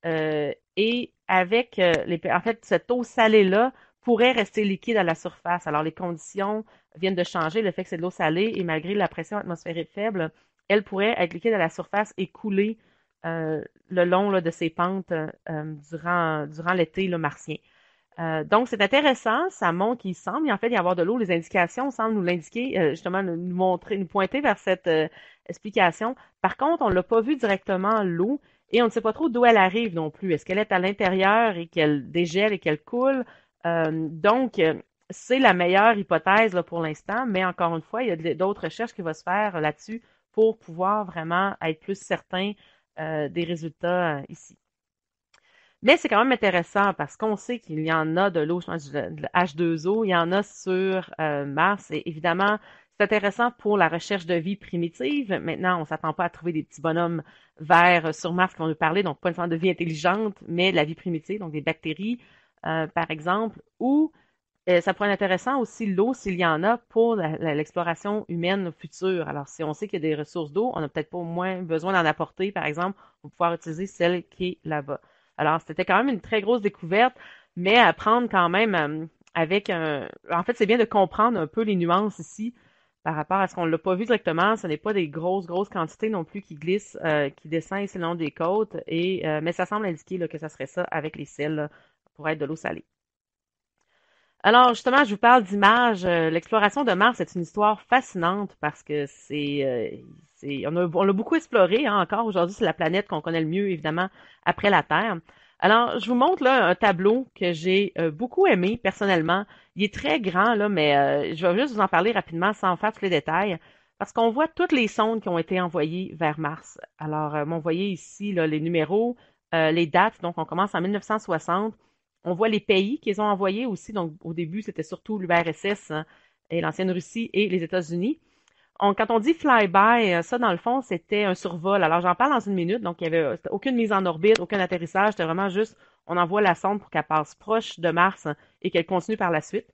Et avec en fait, cette eau salée-là pourrait rester liquide à la surface. Alors, les conditions viennent de changer. Le fait que c'est de l'eau salée et malgré la pression atmosphérique faible, elle pourrait être liquide à la surface et couler le long là, de ses pentes durant l'été martien. Donc, c'est intéressant. Ça montre qu'il semble en fait y avoir de l'eau. Les indications semblent nous l'indiquer, justement, nous montrer, nous pointer vers cette explication. Par contre, on ne l'a pas vu directement l'eau et on ne sait pas trop d'où elle arrive non plus. Est-ce qu'elle est à l'intérieur et qu'elle dégèle et qu'elle coule? Donc, c'est la meilleure hypothèse là, pour l'instant, mais encore une fois, il y a d'autres recherches qui vont se faire là-dessus pour pouvoir vraiment être plus certain des résultats ici. Mais c'est quand même intéressant parce qu'on sait qu'il y en a de l'eau, je pense, de H2O, il y en a sur Mars. Et évidemment, c'est intéressant pour la recherche de vie primitive. Maintenant, on ne s'attend pas à trouver des petits bonhommes verts sur Mars qui vont nous parler, donc pas une de vie intelligente, mais de la vie primitive, donc des bactéries, par exemple, ou ça pourrait être intéressant aussi l'eau s'il y en a pour l'exploration humaine future. Alors, si on sait qu'il y a des ressources d'eau, on n'a peut-être pas au moins besoin d'en apporter, par exemple, pour pouvoir utiliser celle qui est là-bas. Alors, c'était quand même une très grosse découverte, mais à prendre quand même avec un... En fait, c'est bien de comprendre un peu les nuances ici par rapport à ce qu'on ne l'a pas vu directement. Ce n'est pas des grosses quantités non plus qui glissent, qui descendent ici le long des côtes, mais ça semble indiquer là, que ça serait ça avec les sels là, pour être de l'eau salée. Alors, justement, je vous parle d'images. L'exploration de Mars est une histoire fascinante parce que on l'a beaucoup exploré, hein, encore aujourd'hui, c'est la planète qu'on connaît le mieux, évidemment, après la Terre. Alors, je vous montre là un tableau que j'ai beaucoup aimé personnellement. Il est très grand, là, mais je vais juste vous en parler rapidement sans faire tous les détails. Parce qu'on voit toutes les sondes qui ont été envoyées vers Mars. Alors, vous voyez ici là, les numéros, les dates. Donc, on commence en 1960. On voit les pays qu'ils ont envoyés aussi. Donc, au début, c'était surtout l'URSS hein, et l'ancienne Russie et les États-Unis. Quand on dit flyby, ça, dans le fond, c'était un survol. Alors, j'en parle dans une minute. Donc, il n'y avait aucune mise en orbite, aucun atterrissage. C'était vraiment juste, on envoie la sonde pour qu'elle passe proche de Mars et qu'elle continue par la suite.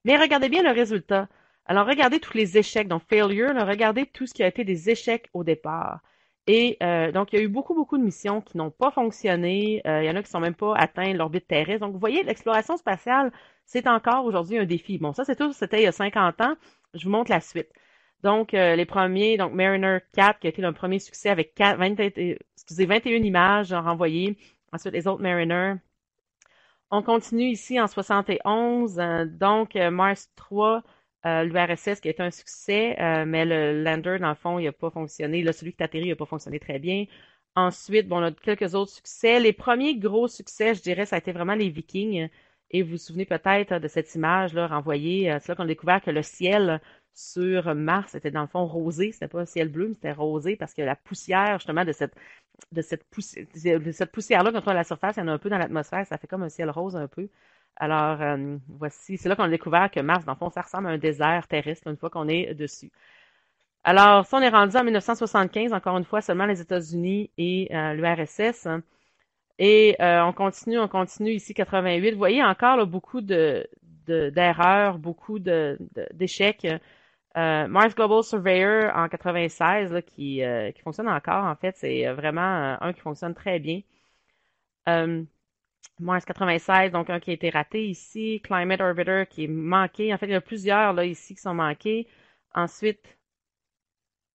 Mais regardez bien le résultat. Alors, regardez tous les échecs. Donc, failure, là, regardez tout ce qui a été des échecs au départ. Et donc, il y a eu beaucoup de missions qui n'ont pas fonctionné. Il y en a qui sont même pas atteints l'orbite terrestre. Donc, vous voyez, l'exploration spatiale, c'est encore aujourd'hui un défi. Bon, ça, c'était il y a 50 ans. Je vous montre la suite. Donc, les premiers, donc Mariner 4, qui a été le premier succès avec 21 images renvoyées. Ensuite, les autres Mariner. On continue ici en 71. Donc, Mars 3, l'URSS qui a été un succès, mais le lander, dans le fond, il n'a pas fonctionné. Là, celui qui est atterri, il n'a pas fonctionné très bien. Ensuite, bon, on a quelques autres succès. Les premiers gros succès, je dirais, ça a été vraiment les Vikings. Et vous vous souvenez peut-être de cette image là renvoyée. C'est là qu'on a découvert que le ciel sur Mars était dans le fond rosé, c'était pas ciel bleu, mais c'était rosé parce que la poussière, justement, de cette poussière-là, quand on est à la surface, il y en a un peu dans l'atmosphère, ça fait comme un ciel rose un peu. Alors, voici, c'est là qu'on a découvert que Mars, dans le fond, ça ressemble à un désert terrestre une fois qu'on est dessus. Alors, ça, on est rendu en 1975, encore une fois, seulement les États-Unis et l'URSS. Et on continue ici 88. Vous voyez encore là, beaucoup d'erreurs, beaucoup d'échecs. Mars Global Surveyor en 96, là, qui fonctionne encore, en fait, c'est vraiment un qui fonctionne très bien. Mars 96, donc un qui a été raté ici. Climate Orbiter qui est manqué. En fait, il y en a plusieurs là ici qui sont manqués. Ensuite,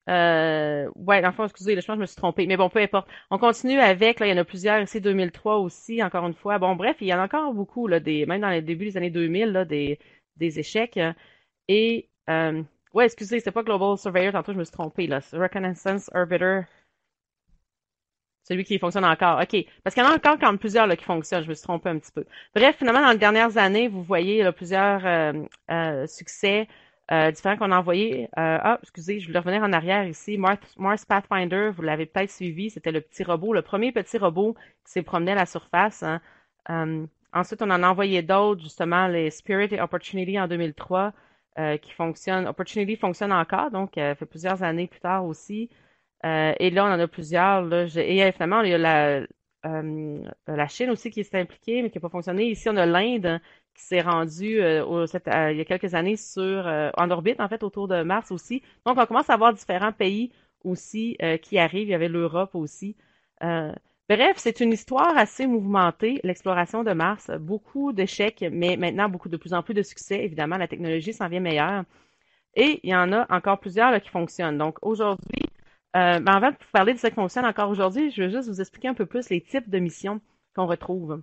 ouais, dans le fond, excusez, là, je pense que je me suis trompée. Mais bon, peu importe. On continue avec, là, il y en a plusieurs ici, 2003 aussi, encore une fois. Bon, bref, il y en a encore beaucoup, là, même dans les débuts des années 2000, là, des échecs. Et, ouais, excusez, c'est pas Global Surveyor, tantôt je me suis trompée, là. C'est Reconnaissance Orbiter, celui qui fonctionne encore. OK. Parce qu'il y en a encore quand même plusieurs, là, qui fonctionnent. Je me suis trompée un petit peu. Bref, finalement, dans les dernières années, vous voyez, là, plusieurs, succès, différents qu'on a envoyés. Excusez, je voulais revenir en arrière ici. Mars Pathfinder, vous l'avez peut-être suivi, c'était le petit robot, le premier petit robot qui s'est promené à la surface, hein. Ensuite, on en a envoyé d'autres, justement, les Spirit et Opportunity en 2003, qui fonctionnent. Opportunity fonctionne encore, donc, fait plusieurs années plus tard aussi. Et là, on en a plusieurs, là. Et finalement, il y a la Chine aussi qui s'est impliquée, mais qui n'a pas fonctionné. Ici, on a l'Inde, hein, qui s'est rendue il y a quelques années en orbite, en fait, autour de Mars aussi. Donc, on commence à avoir différents pays aussi qui arrivent. Il y avait l'Europe aussi. Euh, Bref, c'est une histoire assez mouvementée, l'exploration de Mars. Beaucoup d'échecs, mais maintenant de plus en plus de succès. Évidemment, la technologie s'en vient meilleure. Et il y en a encore plusieurs là, qui fonctionnent. Donc, aujourd'hui, ben, avant de vous parler de ce qui fonctionne encore aujourd'hui, je vais juste vous expliquer un peu plus les types de missions qu'on retrouve.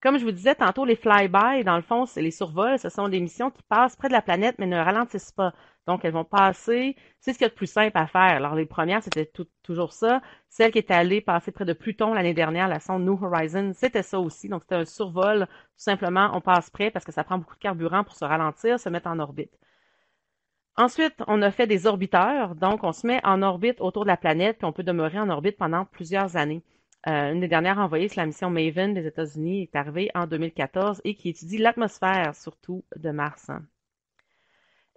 Comme je vous disais tantôt, les fly-by, dans le fond, c'est les survols, ce sont des missions qui passent près de la planète mais ne ralentissent pas. Donc, elles vont passer, c'est ce qu'il y a de plus simple à faire. Alors, les premières, c'était toujours ça. Celle qui est allée passer près de Pluton l'année dernière, la sonde New Horizons, c'était ça aussi. Donc, c'était un survol. Tout simplement, on passe près parce que ça prend beaucoup de carburant pour se ralentir, se mettre en orbite. Ensuite, on a fait des orbiteurs, donc on se met en orbite autour de la planète, puis on peut demeurer en orbite pendant plusieurs années. Une des dernières envoyées, c'est la mission Maven des États-Unis, qui est arrivée en 2014 et qui étudie l'atmosphère, surtout de Mars.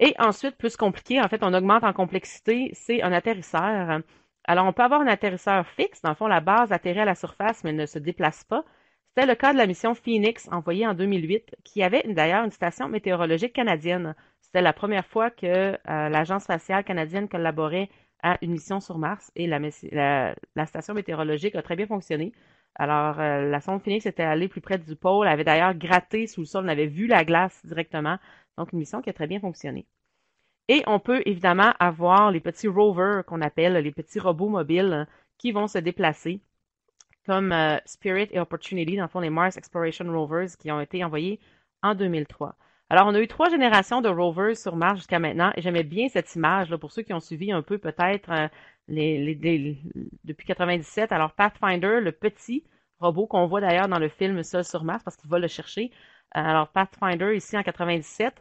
Et ensuite, plus compliqué, en fait, on augmente en complexité, c'est un atterrisseur. Alors, on peut avoir un atterrisseur fixe, dans le fond, la base atterrit à la surface, mais ne se déplace pas. C'était le cas de la mission Phoenix, envoyée en 2008, qui avait d'ailleurs une station météorologique canadienne. C'était la première fois que l'Agence spatiale canadienne collaborait à une mission sur Mars et la station météorologique a très bien fonctionné. Alors, la sonde Phoenix était allée plus près du pôle, elle avait d'ailleurs gratté sous le sol, on avait vu la glace directement. Donc, une mission qui a très bien fonctionné. Et on peut évidemment avoir les petits rovers qu'on appelle les petits robots mobiles qui vont se déplacer, comme Spirit et Opportunity, dans le fond, les Mars Exploration Rovers qui ont été envoyés en 2003. Alors, on a eu 3 générations de rovers sur Mars jusqu'à maintenant, et j'aimais bien cette image, là, pour ceux qui ont suivi un peu peut-être depuis 97. Alors, Pathfinder, le petit robot qu'on voit d'ailleurs dans le film Seul sur Mars, parce qu'il va le chercher. Alors, Pathfinder, ici en 97.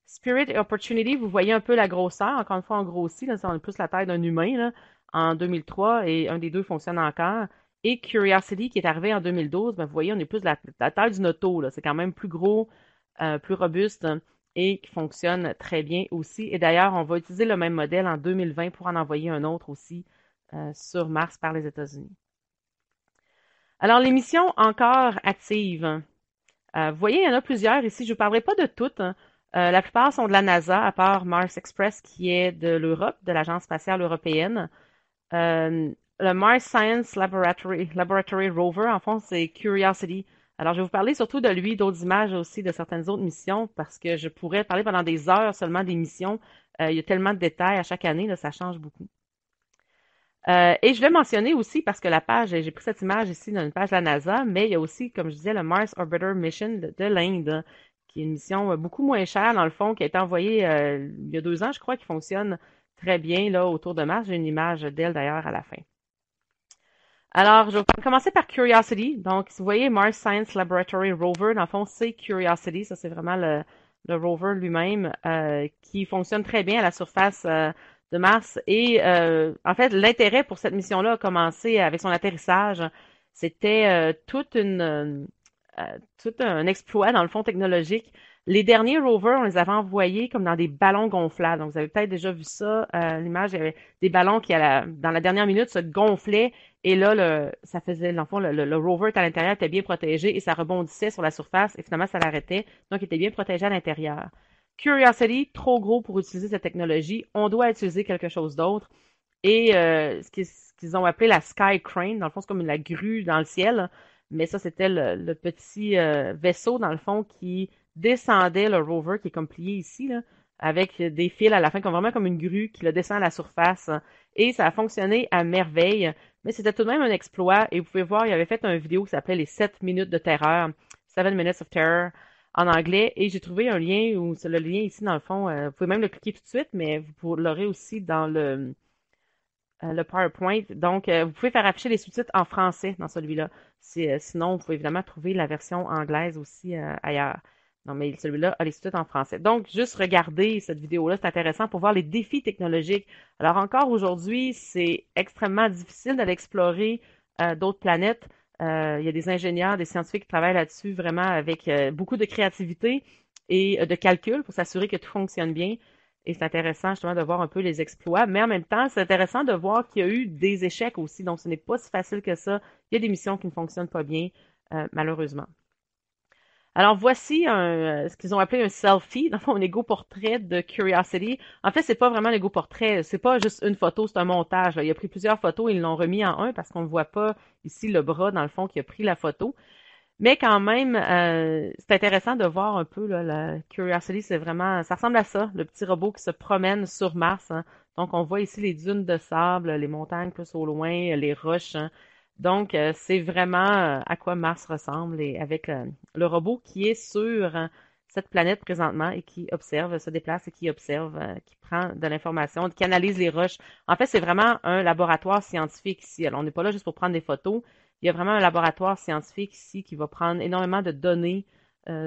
Spirit et Opportunity, vous voyez un peu la grosseur, encore une fois, on grossit, là, on a plus la taille d'un humain, là, en 2003, et un des deux fonctionne encore. Et Curiosity, qui est arrivé en 2012, ben, vous voyez, on est plus de la taille d'une auto, là. C'est quand même plus gros, plus robuste et qui fonctionne très bien aussi. Et d'ailleurs, on va utiliser le même modèle en 2020 pour en envoyer un autre aussi sur Mars par les États-Unis. Alors, les missions encore actives. Vous voyez, il y en a plusieurs ici. Je ne vous parlerai pas de toutes, hein. La plupart sont de la NASA, à part Mars Express, qui est de l'Europe, de l'Agence spatiale européenne. Le Mars Science Laboratory Rover, en fond, c'est Curiosity. Alors, je vais vous parler surtout de lui, d'autres images aussi de certaines autres missions, parce que je pourrais parler pendant des heures seulement des missions. Il y a tellement de détails à chaque année, là, ça change beaucoup. Et je l'ai mentionné aussi parce que la page, j'ai pris cette image ici dans une page de la NASA, mais il y a aussi, comme je disais, le Mars Orbiter Mission de l'Inde, qui est une mission beaucoup moins chère, dans le fond, qui a été envoyée il y a 2 ans, je crois, qui fonctionne très bien là autour de Mars. J'ai une image d'elle d'ailleurs à la fin. Alors, je vais commencer par Curiosity. Donc, si vous voyez Mars Science Laboratory Rover, dans le fond, c'est Curiosity. Ça, c'est vraiment le rover lui-même, qui fonctionne très bien à la surface de Mars. Et en fait, l'intérêt pour cette mission-là a commencé avec son atterrissage. C'était tout un exploit dans le fond technologique. Les derniers rovers, on les avait envoyés comme dans des ballons gonflables. Donc, vous avez peut-être déjà vu ça, l'image, il y avait des ballons qui, dans la dernière minute, se gonflaient et là, ça faisait, dans le fond, le rover était à l'intérieur, était bien protégé et ça rebondissait sur la surface et finalement, ça l'arrêtait. Donc, il était bien protégé à l'intérieur. Curiosity, trop gros pour utiliser cette technologie. On doit utiliser quelque chose d'autre. Et ce qu'ils ont appelé la Sky Crane, dans le fond, c'est comme la grue dans le ciel. Mais ça, c'était le petit vaisseau, dans le fond, qui descendait le rover, qui est comme plié ici, là, avec des fils à la fin, comme vraiment comme une grue qui le descend à la surface. Et ça a fonctionné à merveille. Mais c'était tout de même un exploit. Et vous pouvez voir, il avait fait une vidéo qui s'appelait Les 7 minutes de terreur, 7 minutes of terror en anglais. Et j'ai trouvé un lien, ou c'est le lien ici dans le fond. Vous pouvez même le cliquer tout de suite, mais vous l'aurez aussi dans le PowerPoint. Donc, vous pouvez faire afficher les sous-titres en français dans celui-là. Sinon, vous pouvez évidemment trouver la version anglaise aussi ailleurs. Non, mais celui-là a les sous-titres en français. Donc, juste regarder cette vidéo-là, c'est intéressant pour voir les défis technologiques. Alors, encore aujourd'hui, c'est extrêmement difficile d'aller explorer d'autres planètes. Il y a des ingénieurs, des scientifiques qui travaillent là-dessus vraiment avec beaucoup de créativité et de calcul pour s'assurer que tout fonctionne bien. Et c'est intéressant justement de voir un peu les exploits, mais en même temps, c'est intéressant de voir qu'il y a eu des échecs aussi. Donc, ce n'est pas si facile que ça. Il y a des missions qui ne fonctionnent pas bien, malheureusement. Alors, voici ce qu'ils ont appelé un selfie, dans le fond, un égo-portrait de Curiosity. En fait, c'est pas vraiment l'égo-portrait, c'est pas juste une photo, c'est un montage, là. Il a pris plusieurs photos, ils l'ont remis en un parce qu'on ne voit pas ici le bras, dans le fond, qui a pris la photo. Mais quand même, c'est intéressant de voir un peu là, la Curiosity, c'est vraiment, ça ressemble à ça, le petit robot qui se promène sur Mars, hein. Donc, on voit ici les dunes de sable, les montagnes plus au loin, les roches, hein. Donc, c'est vraiment à quoi Mars ressemble et avec le robot qui est sur cette planète présentement et qui observe, se déplace et qui observe, qui prend de l'information, qui analyse les roches. En fait, c'est vraiment un laboratoire scientifique ici. Alors, on n'est pas là juste pour prendre des photos. Il y a vraiment un laboratoire scientifique ici qui va prendre énormément de données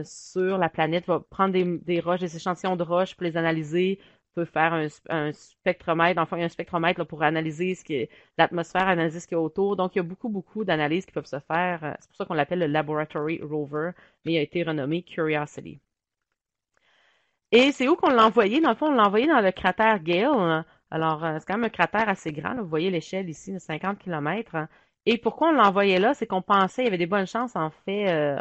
sur la planète, va prendre des roches, des échantillons de roches pour les analyser, peut faire un spectromètre, enfin il y a un spectromètre là, pour analyser ce qui est l'atmosphère, analyser ce qu'il y a autour. Donc il y a beaucoup, beaucoup d'analyses qui peuvent se faire. C'est pour ça qu'on l'appelle le Laboratory Rover, mais il a été renommé Curiosity. Et c'est où qu'on l'a envoyé? Dans le fond, on l'a envoyé dans le cratère Gale. Alors, c'est quand même un cratère assez grand, là. Vous voyez l'échelle ici de 50 km. Et pourquoi on l'a envoyé là? C'est qu'on pensait, il y avait des bonnes chances, en fait,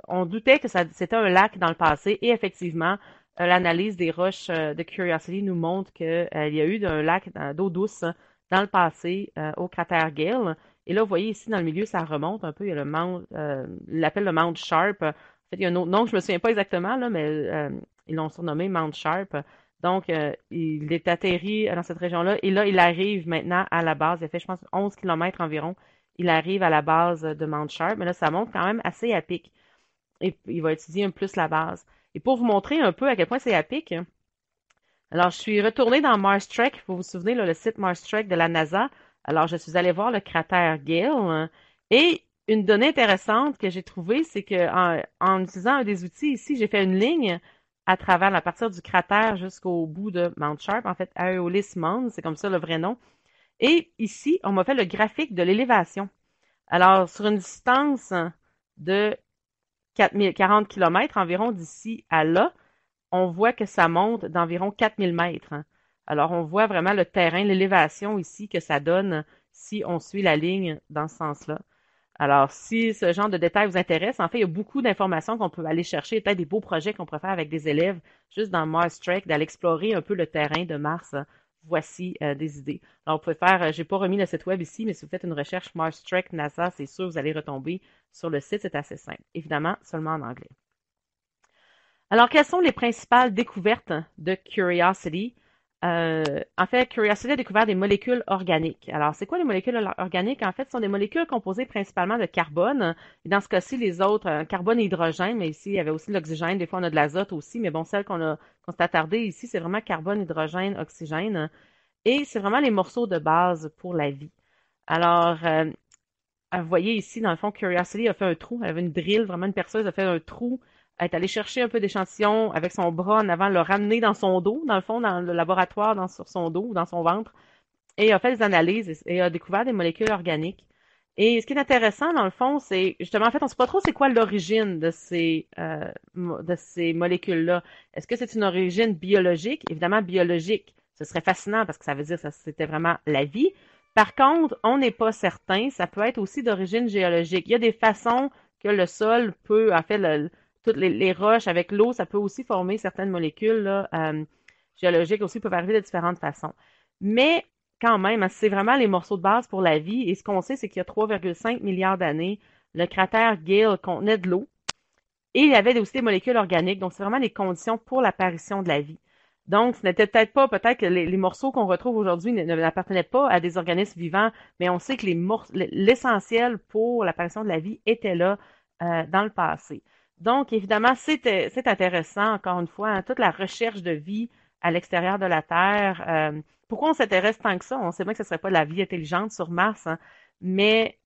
on doutait que c'était un lac dans le passé. Et effectivement, l'analyse des roches de Curiosity nous montre qu'il y a eu un lac d'eau douce dans le passé au cratère Gale. Et là, vous voyez ici, dans le milieu, ça remonte un peu. Il y a le Mount, il l'appelle le Mount Sharp. En fait, il y a un autre nom que je me souviens pas exactement, là, mais ils l'ont surnommé Mount Sharp. Donc, il est atterri dans cette région-là. Et là, il arrive maintenant à la base. Il a fait, je pense, 11 km environ. Il arrive à la base de Mount Sharp. Mais là, ça monte quand même assez à pic. Et il va étudier un peu plus la base. Et pour vous montrer un peu à quel point c'est à pic, alors, je suis retournée dans Mars Trek. Vous vous souvenez, là, le site Mars Trek de la NASA. Alors, je suis allée voir le cratère Gale. Et une donnée intéressante que j'ai trouvée, c'est que en utilisant un des outils ici, j'ai fait une ligne à travers la partie du cratère jusqu'au bout de Mount Sharp, en fait, Aeolis Mons, c'est comme ça le vrai nom. Et ici, on m'a fait le graphique de l'élévation. Alors, sur une distance de 40 km environ d'ici à là, on voit que ça monte d'environ 4000 mètres, hein. Alors, on voit vraiment le terrain, l'élévation ici que ça donne si on suit la ligne dans ce sens-là. Alors, si ce genre de détails vous intéresse, en fait, il y a beaucoup d'informations qu'on peut aller chercher, peut-être des beaux projets qu'on pourrait faire avec des élèves, juste dans Mars Trek, d'aller explorer un peu le terrain de Mars. Voici des idées. Alors, vous pouvez faire, j'ai pas remis le site web ici, mais si vous faites une recherche Mars Trek NASA, c'est sûr, vous allez retomber sur le site, c'est assez simple. Évidemment, seulement en anglais. Alors, quelles sont les principales découvertes de Curiosity? En fait, Curiosity a découvert des molécules organiques. Alors, c'est quoi les molécules organiques? En fait, ce sont des molécules composées principalement de carbone. Et dans ce cas-ci, les autres, carbone et hydrogène, mais ici, il y avait aussi de l'oxygène. Des fois, on a de l'azote aussi, mais bon, celle qu'on s'est attardé ici, c'est vraiment carbone, hydrogène, oxygène. Et c'est vraiment les morceaux de base pour la vie. Alors, vous voyez ici, dans le fond, Curiosity a fait un trou. Elle avait une drill, vraiment une perceuse, a fait un trou est allé chercher un peu d'échantillons avec son bras en avant, le ramener dans son dos, dans le fond, dans le laboratoire, sur son dos, dans son ventre, et a fait des analyses et a découvert des molécules organiques. Et ce qui est intéressant, dans le fond, c'est justement, en fait, on ne sait pas trop c'est quoi l'origine de ces molécules-là. Est-ce que c'est une origine biologique? Évidemment, biologique. Ce serait fascinant parce que ça veut dire que c'était vraiment la vie. Par contre, on n'est pas certain. Ça peut être aussi d'origine géologique. Il y a des façons que le sol peut, en fait, toutes les roches avec l'eau, ça peut aussi former certaines molécules là, géologiques aussi peuvent arriver de différentes façons. Mais quand même, hein, c'est vraiment les morceaux de base pour la vie. Et ce qu'on sait, c'est qu'il y a 3,5 milliards d'années, le cratère Gale contenait de l'eau et il y avait aussi des molécules organiques. Donc, c'est vraiment les conditions pour l'apparition de la vie. Donc, ce n'était peut-être que les morceaux qu'on retrouve aujourd'hui n'appartenaient pas à des organismes vivants, mais on sait que l'essentiel pour l'apparition de la vie était là dans le passé. Donc, évidemment, c'est intéressant, encore une fois, hein, toute la recherche de vie à l'extérieur de la Terre. Pourquoi on s'intéresse tant que ça? On sait bien que ce ne serait pas de la vie intelligente sur Mars, hein, mais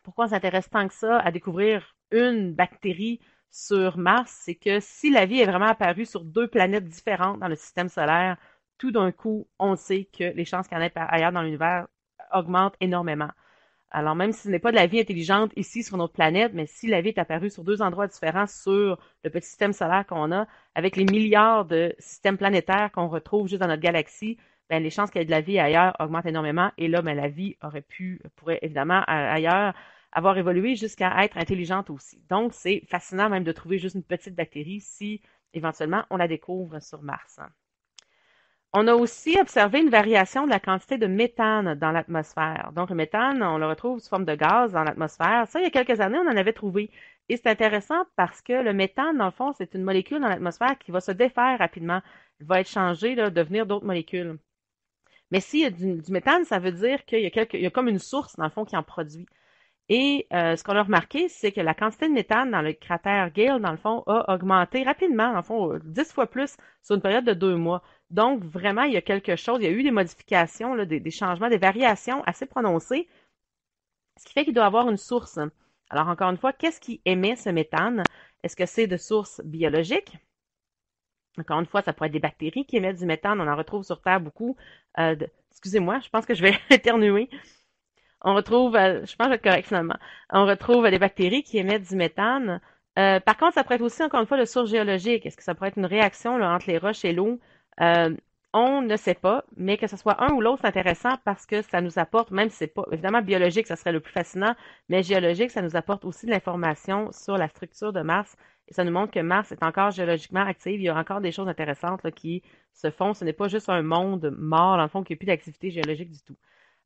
pourquoi on s'intéresse tant que ça à découvrir une bactérie sur Mars? C'est que si la vie est vraiment apparue sur deux planètes différentes dans le système solaire, tout d'un coup, on sait que les chances qu'il y en ait ailleurs dans l'univers augmentent énormément. Alors, même si ce n'est pas de la vie intelligente ici sur notre planète, mais si la vie est apparue sur deux endroits différents sur le petit système solaire qu'on a, avec les milliards de systèmes planétaires qu'on retrouve juste dans notre galaxie, ben, les chances qu'il y ait de la vie ailleurs augmentent énormément. Et là, ben, la vie pourrait évidemment ailleurs avoir évolué jusqu'à être intelligente aussi. Donc, c'est fascinant même de trouver juste une petite bactérie si éventuellement on la découvre sur Mars. On a aussi observé une variation de la quantité de méthane dans l'atmosphère. Donc, le méthane, on le retrouve sous forme de gaz dans l'atmosphère. Ça, il y a quelques années, on en avait trouvé. Et c'est intéressant parce que le méthane, dans le fond, c'est une molécule dans l'atmosphère qui va se défaire rapidement. Elle va être changée, là, devenir d'autres molécules. Mais s'il y a du méthane, ça veut dire il y a comme une source, dans le fond, qui en produit. Et ce qu'on a remarqué, c'est que la quantité de méthane dans le cratère Gale, dans le fond, a augmenté rapidement, dans le fond, 10 fois plus sur une période de 2 mois. Donc, vraiment, il y a quelque chose, il y a eu des modifications, là, des changements, des variations assez prononcées, ce qui fait qu'il doit avoir une source. Alors, encore une fois, qu'est-ce qui émet ce méthane? Est-ce que c'est de sources biologiques? Encore une fois, ça pourrait être des bactéries qui émettent du méthane. On en retrouve sur Terre beaucoup. Excusez-moi, je pense que je vais éternuer. On retrouve, je pense que je vais être correct finalement, on retrouve des bactéries qui émettent du méthane. Par contre, ça pourrait être aussi, encore une fois, de source géologique. Est-ce que ça pourrait être une réaction là, entre les roches et l'eau? On ne sait pas, mais que ce soit un ou l'autre, c'est intéressant parce que ça nous apporte, même si c'est pas, évidemment, biologique, ça serait le plus fascinant, mais géologique, ça nous apporte aussi de l'information sur la structure de Mars. Et ça nous montre que Mars est encore géologiquement active. Il y a encore des choses intéressantes là, qui se font. Ce n'est pas juste un monde mort, dans le fond, qui n'a plus d'activité géologique du tout.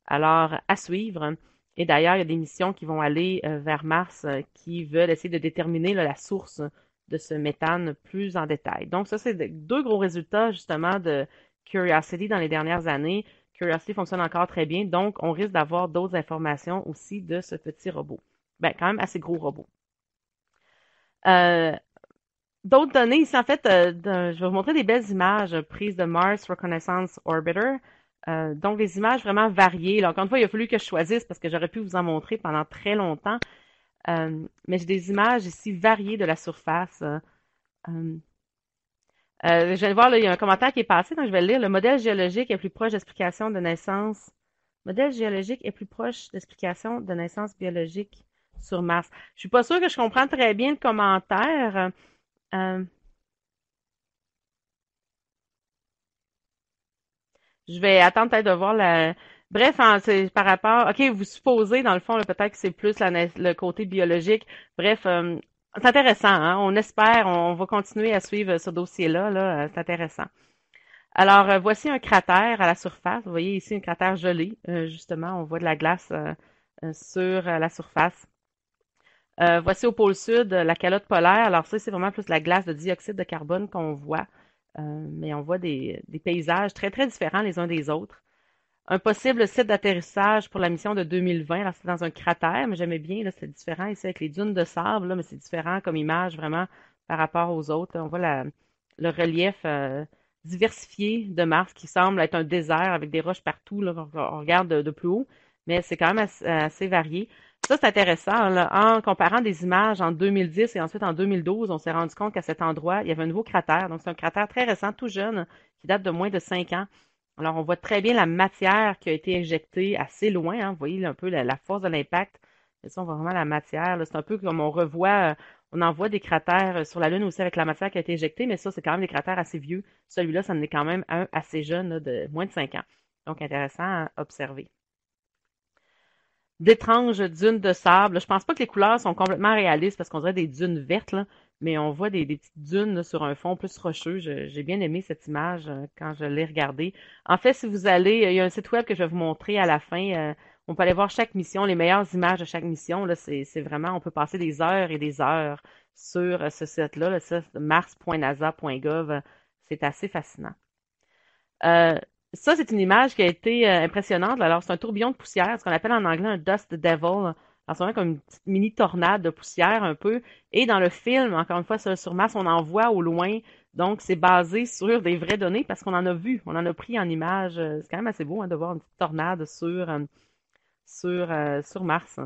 Alors, à suivre. Et d'ailleurs, il y a des missions qui vont aller vers Mars qui veulent essayer de déterminer là, la source de ce méthane plus en détail. Donc, ça, c'est deux gros résultats justement de Curiosity dans les dernières années. Curiosity fonctionne encore très bien, donc on risque d'avoir d'autres informations aussi de ce petit robot. Ben, quand même assez gros robot. Euh, D'autres données ici, en fait, je vais vous montrer des belles images prises de Mars Reconnaissance Orbiter. Donc, des images vraiment variées. Là, encore une fois, il a fallu que je choisisse parce que j'aurais pu vous en montrer pendant très longtemps. Mais j'ai des images ici variées de la surface. Euh, je viens de voir, là, il y a un commentaire qui est passé, donc je vais le lire. Le modèle géologique est plus proche d'explication de naissance. Modèle géologique est plus proche d'explication de naissance biologique sur Mars. Je suis pas sûre que je comprends très bien le commentaire. Euh, Je vais attendre peut-être de voir la. Bref, hein, c'est par rapport. OK, vous supposez, dans le fond, là, peut-être que c'est plus le côté biologique. Bref, c'est intéressant, hein? On espère, on va continuer à suivre ce dossier-là, là, c'est intéressant. Alors, voici un cratère à la surface. Vous voyez ici un cratère gelé, justement, on voit de la glace sur la surface. Voici au pôle sud la calotte polaire. Alors ça, c'est vraiment plus la glace de dioxyde de carbone qu'on voit. Mais on voit des paysages très, très différents les uns des autres. Un possible site d'atterrissage pour la mission de 2020. Alors, c'est dans un cratère, mais j'aimais bien, là, c'est différent ici avec les dunes de sable, là, mais c'est différent comme image vraiment par rapport aux autres. Là. On voit le relief diversifié de Mars qui semble être un désert avec des roches partout. Là, on regarde de plus haut, mais c'est quand même assez varié. Ça, c'est intéressant, là. En comparant des images en 2010 et ensuite en 2012, on s'est rendu compte qu'à cet endroit, il y avait un nouveau cratère. Donc, c'est un cratère très récent, tout jeune, qui date de moins de 5 ans. Alors, on voit très bien la matière qui a été injectée assez loin, hein. Vous voyez là, un peu la force de l'impact. Et ça, on voit vraiment la matière, là. C'est un peu comme on revoit, on en voit des cratères sur la Lune aussi avec la matière qui a été injectée, mais ça, c'est quand même des cratères assez vieux. Celui-là, ça en est quand même un assez jeune, là, de moins de 5 ans. Donc, intéressant à observer. D'étranges dunes de sable. Je pense pas que les couleurs sont complètement réalistes parce qu'on dirait des dunes vertes, là, mais on voit des petites dunes là, sur un fond plus rocheux. J'ai bien aimé cette image quand je l'ai regardée. En fait, si vous allez, il y a un site web que je vais vous montrer à la fin. On peut aller voir chaque mission, les meilleures images de chaque mission. Là, c'est vraiment, on peut passer des heures et des heures sur ce site-là, là, ça, mars.nasa.gov. C'est assez fascinant. Euh, Ça, c'est une image qui a été impressionnante. Alors, c'est un tourbillon de poussière, ce qu'on appelle en anglais un dust devil. Alors, c'est vraiment comme une petite mini tornade de poussière un peu. Et dans le film, encore une fois, sur Mars, on en voit au loin. Donc, c'est basé sur des vraies données parce qu'on en a vu, on en a pris en image. C'est quand même assez beau hein, de voir une petite tornade sur Mars.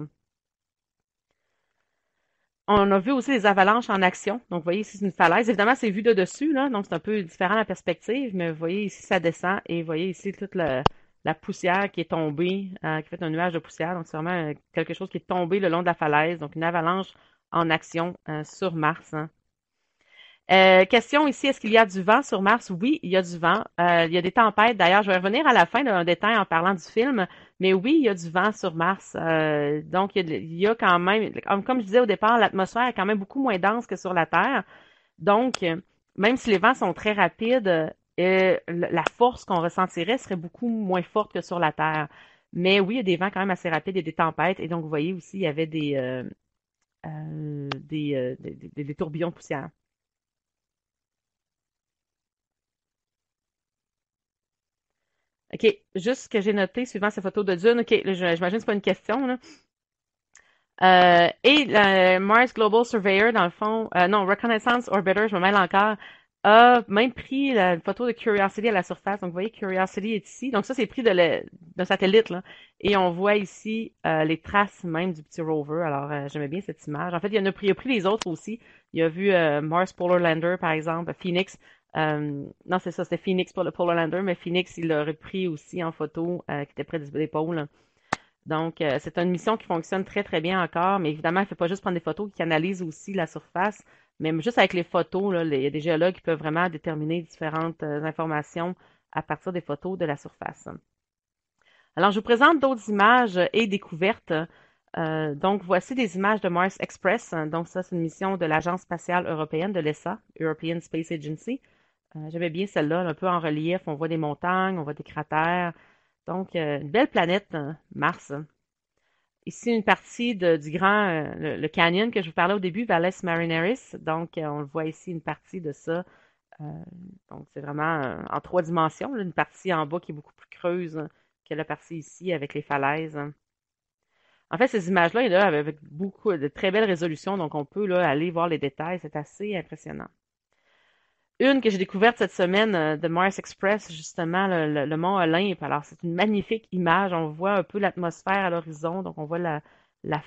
On a vu aussi les avalanches en action. Donc, vous voyez ici, c'est une falaise. Évidemment, c'est vu de dessus, là, donc c'est un peu différent la perspective, mais vous voyez ici, ça descend et vous voyez ici toute la poussière qui est tombée, qui fait un nuage de poussière. Donc, c'est vraiment quelque chose qui est tombé le long de la falaise. Donc, une avalanche en action sur Mars. Hein. Question ici, est-ce qu'il y a du vent sur Mars? Oui, il y a du vent. Il y a des tempêtes. D'ailleurs, je vais revenir à la fin d'un détail en parlant du film. Mais oui, il y a du vent sur Mars. Donc, il y a quand même, comme je disais au départ, l'atmosphère est quand même beaucoup moins dense que sur la Terre. Donc, même si les vents sont très rapides, la force qu'on ressentirait serait beaucoup moins forte que sur la Terre. Mais oui, il y a des vents quand même assez rapides et des tempêtes. Et donc, vous voyez aussi, il y avait des tourbillons de poussière. OK, juste ce que j'ai noté suivant ces photos de Dune. OK, là, j'imagine que c'est pas une question, là. Et Mars Global Surveyor, dans le fond, non, Reconnaissance Orbiter, je me mêle encore, a même pris une photo de Curiosity à la surface. Donc, vous voyez, Curiosity est ici. Donc, ça, c'est pris d'un satellite, là. Et on voit ici les traces même du petit rover. Alors, j'aimais bien cette image. En fait, il a pris les autres aussi. Il a vu Mars Polar Lander, par exemple, Phoenix. Non, c'est ça, c'était Phoenix pour le Polar Lander, mais Phoenix, il l'a repris aussi en photo, qui était près des pôles. Donc, c'est une mission qui fonctionne très, très bien encore, mais évidemment, il ne fait pas juste prendre des photos, il analyse aussi la surface, mais juste avec les photos, là, il y a des géologues qui peuvent vraiment déterminer différentes informations à partir des photos de la surface. Alors, je vous présente d'autres images et découvertes. Donc, voici des images de Mars Express. Donc, ça, c'est une mission de l'Agence spatiale européenne, de l'ESA, European Space Agency. J'aimais bien celle-là, un peu en relief. On voit des montagnes, on voit des cratères. Donc, une belle planète, Mars. Ici, une partie du grand, le canyon que je vous parlais au début, Valles Marineris. Donc, on le voit ici, une partie de ça. Euh, donc, c'est vraiment en 3 dimensions, là, une partie en bas qui est beaucoup plus creuse que la partie ici avec les falaises. En fait, ces images-là, là, avec beaucoup de très belles résolutions, donc on peut là, aller voir les détails. C'est assez impressionnant. Une que j'ai découverte cette semaine de Mars Express, justement, le mont Olympe. Alors, c'est une magnifique image. On voit un peu l'atmosphère à l'horizon. Donc, on voit la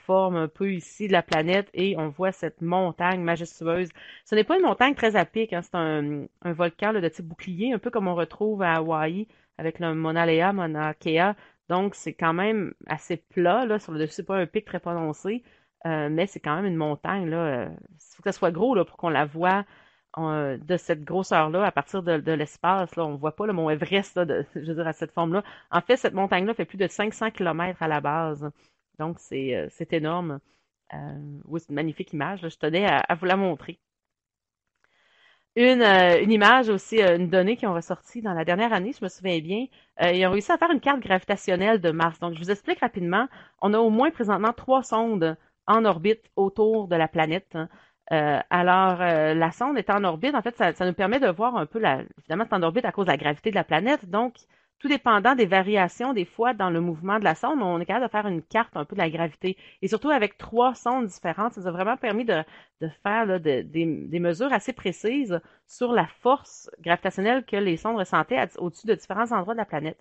forme un peu ici de la planète et on voit cette montagne majestueuse. Ce n'est pas une montagne très à pic, hein, c'est un volcan là, de type bouclier, un peu comme on retrouve à Hawaï avec le Mauna Lea, Mauna Kea. Donc, c'est quand même assez plat, là, sur le dessus, c'est pas un pic très prononcé, mais c'est quand même une montagne, là. Il faut que ça soit gros, là, pour qu'on la voie de cette grosseur-là, à partir de l'espace, là, on ne voit pas le mont Everest, là, je veux dire, à cette forme-là. En fait, cette montagne-là fait plus de 500 kilomètres à la base. Donc, c'est énorme. Oui, c'est une magnifique image. Là. Je tenais à vous la montrer. Une image aussi, une donnée qui ont ressorti dans la dernière année, je me souviens bien. Ils ont réussi à faire une carte gravitationnelle de Mars. Donc, je vous explique rapidement. On a au moins présentement 3 sondes en orbite autour de la planète. Hein. La sonde est en orbite. En fait, ça nous permet de voir un peu évidemment, c'est en orbite à cause de la gravité de la planète. Donc, tout dépendant des variations, des fois, dans le mouvement de la sonde, on est capable de faire une carte un peu de la gravité. Et surtout avec 3 sondes différentes, ça nous a vraiment permis de faire là, des mesures assez précises sur la force gravitationnelle que les sondes ressentaient au-dessus de différents endroits de la planète.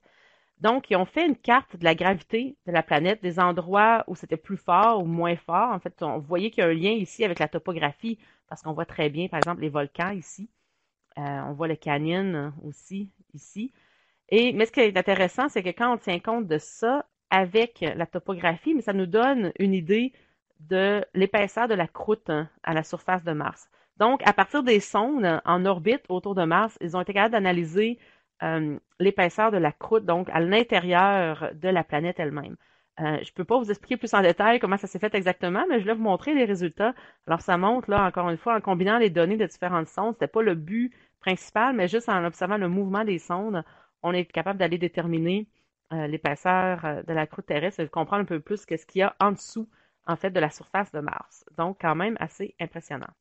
Donc, ils ont fait une carte de la gravité de la planète, des endroits où c'était plus fort ou moins fort. En fait, on voyait qu'il y a un lien ici avec la topographie, parce qu'on voit très bien, par exemple, les volcans ici. On voit le canyon aussi ici. Mais ce qui est intéressant, c'est que quand on tient compte de ça avec la topographie, mais ça nous donne une idée de l'épaisseur de la croûte à la surface de Mars. Donc, à partir des sondes en orbite autour de Mars, ils ont été capables d'analyser l'épaisseur de la croûte, donc à l'intérieur de la planète elle-même. Je ne peux pas vous expliquer plus en détail comment ça s'est fait exactement, mais je vais vous montrer les résultats. Alors, ça montre, là, encore une fois, en combinant les données de différentes sondes, c'était pas le but principal, mais juste en observant le mouvement des sondes, on est capable d'aller déterminer l'épaisseur de la croûte terrestre et de comprendre un peu plus qu'est-ce qu'il y a en dessous, en fait, de la surface de Mars. Donc, quand même assez impressionnant.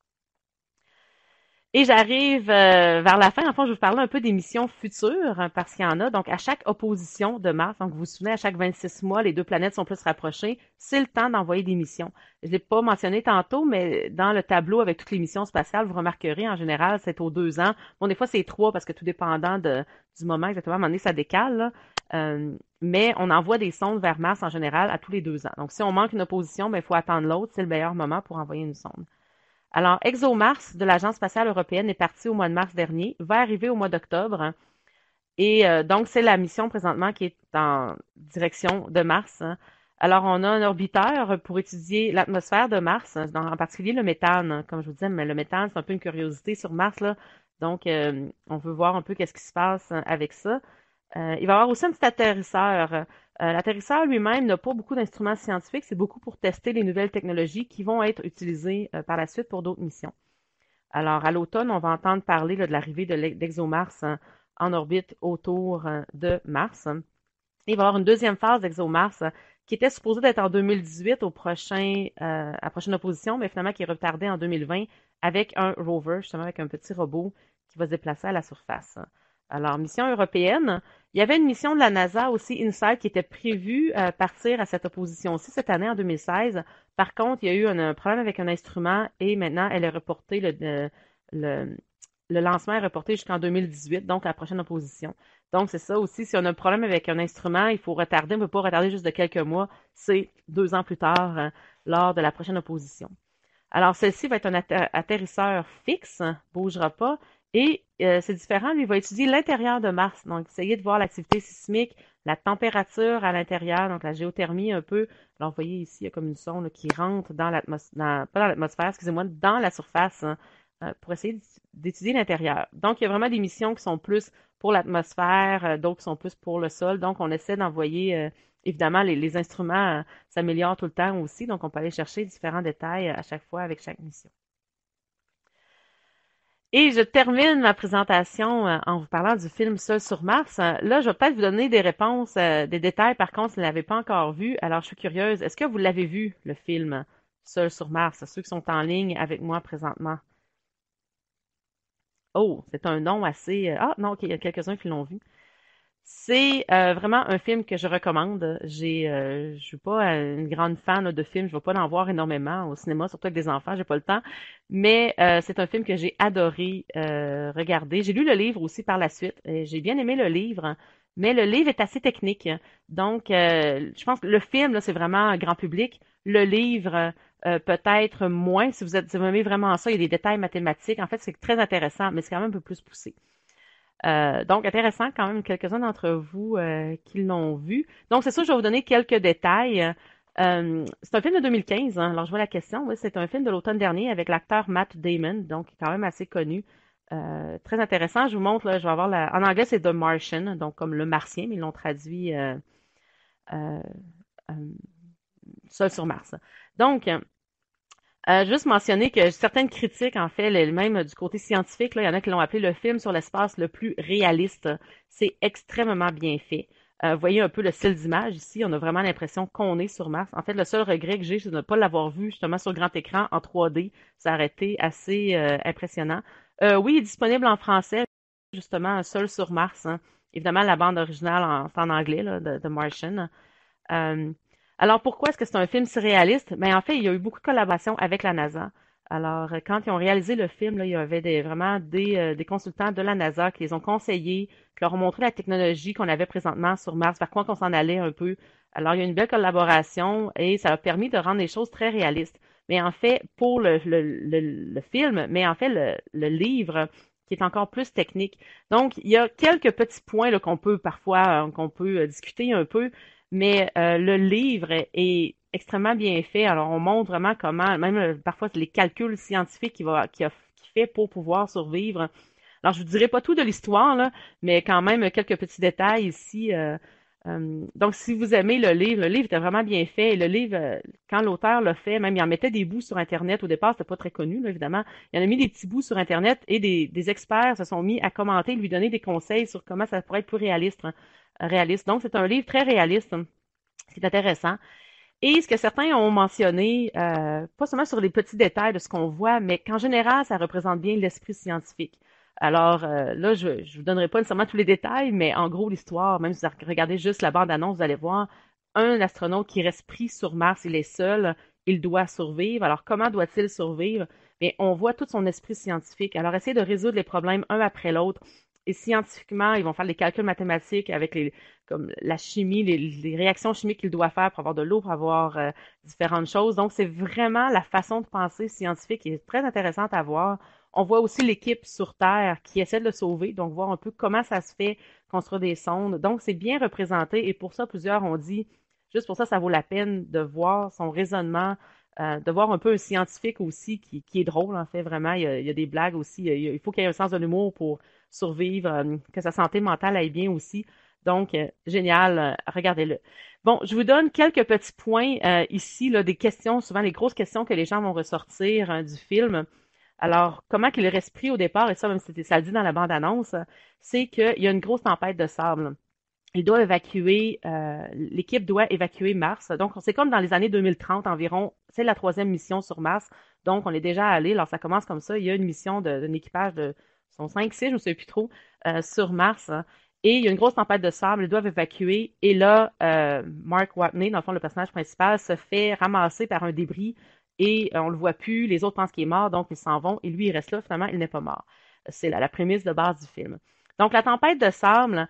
Et j'arrive vers la fin. En fait, je vais vous parler un peu des missions futures, parce qu'il y en a. Donc, à chaque opposition de Mars, donc vous vous souvenez, à chaque 26 mois, les deux planètes sont plus rapprochées. C'est le temps d'envoyer des missions. Je ne l'ai pas mentionné tantôt, mais dans le tableau avec toutes les missions spatiales, vous remarquerez, en général, c'est aux 2 ans. Bon, des fois, c'est 3 parce que tout dépendant du moment exactement, à un moment donné, ça décale, là. Mais on envoie des sondes vers Mars en général à tous les 2 ans. Donc, si on manque une opposition, ben, il faut attendre l'autre. C'est le meilleur moment pour envoyer une sonde. Alors, ExoMars de l'Agence spatiale européenne est parti au mois de mars dernier, va arriver au mois d'octobre. Et donc, c'est la mission présentement qui est en direction de Mars. Alors, on a un orbiteur pour étudier l'atmosphère de Mars, en particulier le méthane. Comme je vous disais, mais le méthane, c'est un peu une curiosité sur Mars, là. Donc, on veut voir un peu qu'est-ce qui se passe avec ça. Il va y avoir aussi un petit atterrisseur. L'atterrisseur lui-même n'a pas beaucoup d'instruments scientifiques, c'est beaucoup pour tester les nouvelles technologies qui vont être utilisées par la suite pour d'autres missions. Alors, à l'automne, on va entendre parler là, de l'arrivée d'ExoMars en orbite autour de Mars. Il va y avoir une deuxième phase d'ExoMars qui était supposée d'être en 2018 à la prochaine opposition, mais finalement qui est retardée en 2020 avec un rover, justement avec un petit robot qui va se déplacer à la surface. Alors, mission européenne. Il y avait une mission de la NASA aussi, InSight, qui était prévue partir à cette opposition-ci cette année, en 2016. Par contre, il y a eu un problème avec un instrument et maintenant, elle est reportée, le, le lancement est reporté jusqu'en 2018, donc la prochaine opposition. Donc, c'est ça aussi, si on a un problème avec un instrument, il faut retarder, on ne peut pas retarder juste de quelques mois, c'est 2 ans plus tard, lors de la prochaine opposition. Alors, celle-ci va être un atterrisseur fixe, ne bougera pas, et c'est différent, lui, il va étudier l'intérieur de Mars, donc essayer de voir l'activité sismique, la température à l'intérieur, donc la géothermie un peu. Alors, vous voyez ici, il y a comme une sonde là, qui rentre dans l'atmosphère, pas dans l'atmosphère, excusez-moi, dans la surface, hein, pour essayer d'étudier l'intérieur. Donc, il y a vraiment des missions qui sont plus pour l'atmosphère, d'autres qui sont plus pour le sol. Donc, on essaie d'envoyer, évidemment, les instruments s'améliorent tout le temps aussi, donc on peut aller chercher différents détails à chaque fois avec chaque mission. Et je termine ma présentation en vous parlant du film Seul sur Mars. Là, je vais peut-être vous donner des réponses, des détails, par contre, si vous ne l'avez pas encore vu. Alors, je suis curieuse, est-ce que vous l'avez vu, le film Seul sur Mars, ceux qui sont en ligne avec moi présentement? Oh, c'est un nom assez... Ah, non, ok, il y a quelques-uns qui l'ont vu. C'est vraiment un film que je recommande. Je suis pas une grande fan là, de films, je vais pas en voir énormément au cinéma, surtout avec des enfants, j'ai pas le temps. Mais c'est un film que j'ai adoré regarder. J'ai lu le livre aussi par la suite. J'ai bien aimé le livre, mais le livre est assez technique. Donc, je pense que le film là, c'est vraiment un grand public. Le livre peut-être moins. Si vous aimez vraiment ça, il y a des détails mathématiques. En fait, c'est très intéressant, mais c'est quand même un peu plus poussé. Donc, intéressant quand même, quelques-uns d'entre vous qui l'ont vu. Donc, c'est sûr, je vais vous donner quelques détails. C'est un film de 2015, hein. Alors, je vois la question. Oui, c'est un film de l'automne dernier avec l'acteur Matt Damon, donc quand même assez connu. Très intéressant. Je vous montre, là, je vais avoir en anglais, c'est The Martian, donc comme le Martien, mais ils l'ont traduit euh, euh, Seul sur Mars. Donc, juste mentionner que certaines critiques, en fait, même du côté scientifique, là, il y en a qui l'ont appelé le film sur l'espace le plus réaliste. C'est extrêmement bien fait. Vous voyez un peu le style d'image ici. On a vraiment l'impression qu'on est sur Mars. En fait, le seul regret que j'ai, c'est de ne pas l'avoir vu justement sur grand écran en 3D. Ça aurait été assez impressionnant. Oui, il est disponible en français, justement, Seul sur Mars, hein. Évidemment, la bande originale c'est en anglais, là, de Martian. Euh, alors pourquoi est-ce que c'est un film surréaliste? Ben en fait, il y a eu beaucoup de collaborations avec la NASA. Alors, quand ils ont réalisé le film, là, il y avait vraiment des consultants de la NASA qui les ont conseillés, qui leur ont montré la technologie qu'on avait présentement sur Mars, vers quoi qu'on s'en allait un peu. Alors, il y a une belle collaboration et ça a permis de rendre les choses très réalistes. Mais en fait, pour le film, mais en fait, le livre, qui est encore plus technique. Donc, il y a quelques petits points là, qu'on peut parfois, qu'on peut discuter un peu, mais le livre est extrêmement bien fait. Alors, on montre vraiment comment, même parfois, c'est les calculs scientifiques qu'il fait pour pouvoir survivre. Alors, je vous dirai pas tout de l'histoire, là, mais quand même quelques petits détails ici. Donc, si vous aimez le livre était vraiment bien fait. Et le livre, quand l'auteur l'a fait, même il en mettait des bouts sur Internet. Au départ, c'était pas très connu, là, évidemment. Il en a mis des petits bouts sur Internet et des experts se sont mis à commenter, lui donner des conseils sur comment ça pourrait être plus réaliste. Hein, réaliste. Donc, c'est un livre très réaliste, hein, ce qui est intéressant. Et ce que certains ont mentionné, pas seulement sur les petits détails de ce qu'on voit, mais qu'en général, ça représente bien l'esprit scientifique. Alors là, je ne vous donnerai pas nécessairement tous les détails, mais en gros, l'histoire, même si vous regardez juste la bande-annonce, vous allez voir un astronaute qui reste pris sur Mars, il est seul, il doit survivre. Alors, comment doit-il survivre? Mais on voit tout son esprit scientifique. Alors, essayer de résoudre les problèmes un après l'autre. Et scientifiquement, ils vont faire des calculs mathématiques avec comme la chimie, les réactions chimiques qu'il doit faire pour avoir de l'eau, pour avoir différentes choses. Donc, c'est vraiment la façon de penser scientifique qui est très intéressante à voir. On voit aussi l'équipe sur Terre qui essaie de le sauver, donc voir un peu comment ça se fait construire des sondes. Donc, c'est bien représenté et pour ça, plusieurs ont dit, juste pour ça, ça vaut la peine de voir son raisonnement, de voir un peu un scientifique aussi qui est drôle, en fait, vraiment. Il y a des blagues aussi. Il faut qu'il y ait un sens de l'humour pour survivre, que sa santé mentale aille bien aussi. Donc, génial, regardez-le. Bon, je vous donne quelques petits points ici, là, des questions, souvent les grosses questions que les gens vont ressortir du film. Alors, comment qu'il reste pris au départ, et ça, même si ça le dit dans la bande-annonce, c'est qu'il y a une grosse tempête de sable. Ils doivent évacuer, l'équipe doit évacuer Mars. Donc, c'est comme dans les années 2030 environ. C'est la troisième mission sur Mars. Donc, on est déjà allé. Alors, ça commence comme ça. Il y a une mission d'un équipage de, sont 5, 6, je ne sais plus trop, sur Mars. Et il y a une grosse tempête de sable. Ils doivent évacuer. Et là, Mark Watney, dans le fond, le personnage principal, se fait ramasser par un débris et on le voit plus. Les autres pensent qu'il est mort, donc ils s'en vont. Et lui, il reste là. Finalement, il n'est pas mort. C'est la prémisse de base du film. Donc, la tempête de sable,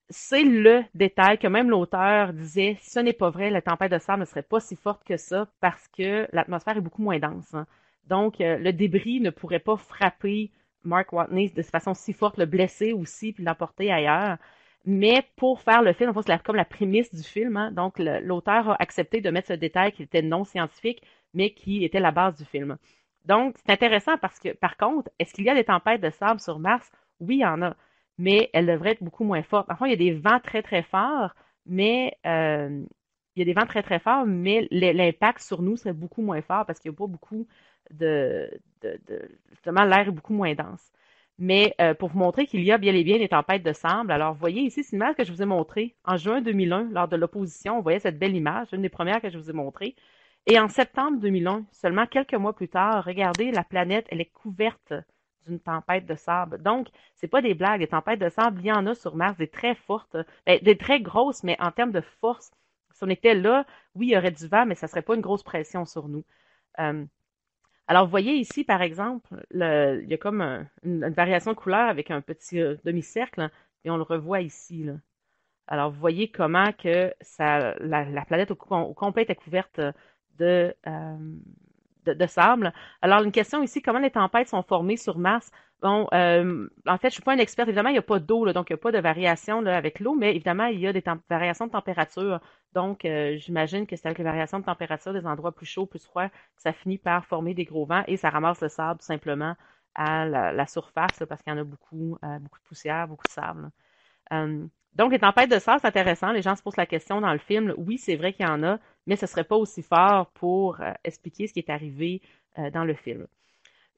c'est le détail que même l'auteur disait, ce n'est pas vrai, la tempête de sable ne serait pas si forte que ça parce que l'atmosphère est beaucoup moins dense. Hein. Donc, le débris ne pourrait pas frapper Mark Watney de façon si forte, le blesser aussi, puis l'emporter ailleurs. Mais pour faire le film, en fait, c'est comme la prémisse du film. Hein. Donc, l'auteur a accepté de mettre ce détail qui était non scientifique, mais qui était la base du film. Donc, c'est intéressant parce que, par contre, est-ce qu'il y a des tempêtes de sable sur Mars? Oui, il y en a, mais elles devraient être beaucoup moins fortes. Enfin, il y a des vents très, très forts, mais il y a des vents très, très forts, mais l'impact sur nous serait beaucoup moins fort parce qu'il n'y a pas beaucoup de, justement, l'air est beaucoup moins dense. Mais pour vous montrer qu'il y a bien et bien des tempêtes de sable, alors vous voyez ici, c'est une image que je vous ai montrée en juin 2001, lors de l'opposition, on voyait cette belle image, une des premières que je vous ai montrées. Et en septembre 2001, seulement quelques mois plus tard, regardez, la planète, elle est couverte d'une tempête de sable. Donc, c'est pas des blagues, des tempêtes de sable, il y en a sur Mars, des très fortes, des très grosses, mais en termes de force, si on était là, oui, il y aurait du vent, mais ça serait pas une grosse pression sur nous. Euh, alors, vous voyez ici, par exemple, il y a comme une variation de couleur avec un petit demi-cercle, hein, et on le revoit ici, là. Alors, vous voyez comment que la planète au complet est couverte de, euh, de sable. Alors, une question ici, comment les tempêtes sont formées sur Mars? Bon, en fait, je suis pas une experte. Évidemment, il n'y a pas d'eau, là, donc il n'y a pas de variation là, avec l'eau, mais évidemment, il y a des variations de température. Donc, j'imagine que c'est avec les variations de température des endroits plus chauds, plus froids, que ça finit par former des gros vents et ça ramasse le sable tout simplement à la surface là, parce qu'il y en a beaucoup, beaucoup de poussière, beaucoup de sable. Donc, les tempêtes de sable, c'est intéressant. Les gens se posent la question dans le film. Oui, c'est vrai qu'il y en a, mais ce serait pas aussi fort pour expliquer ce qui est arrivé dans le film.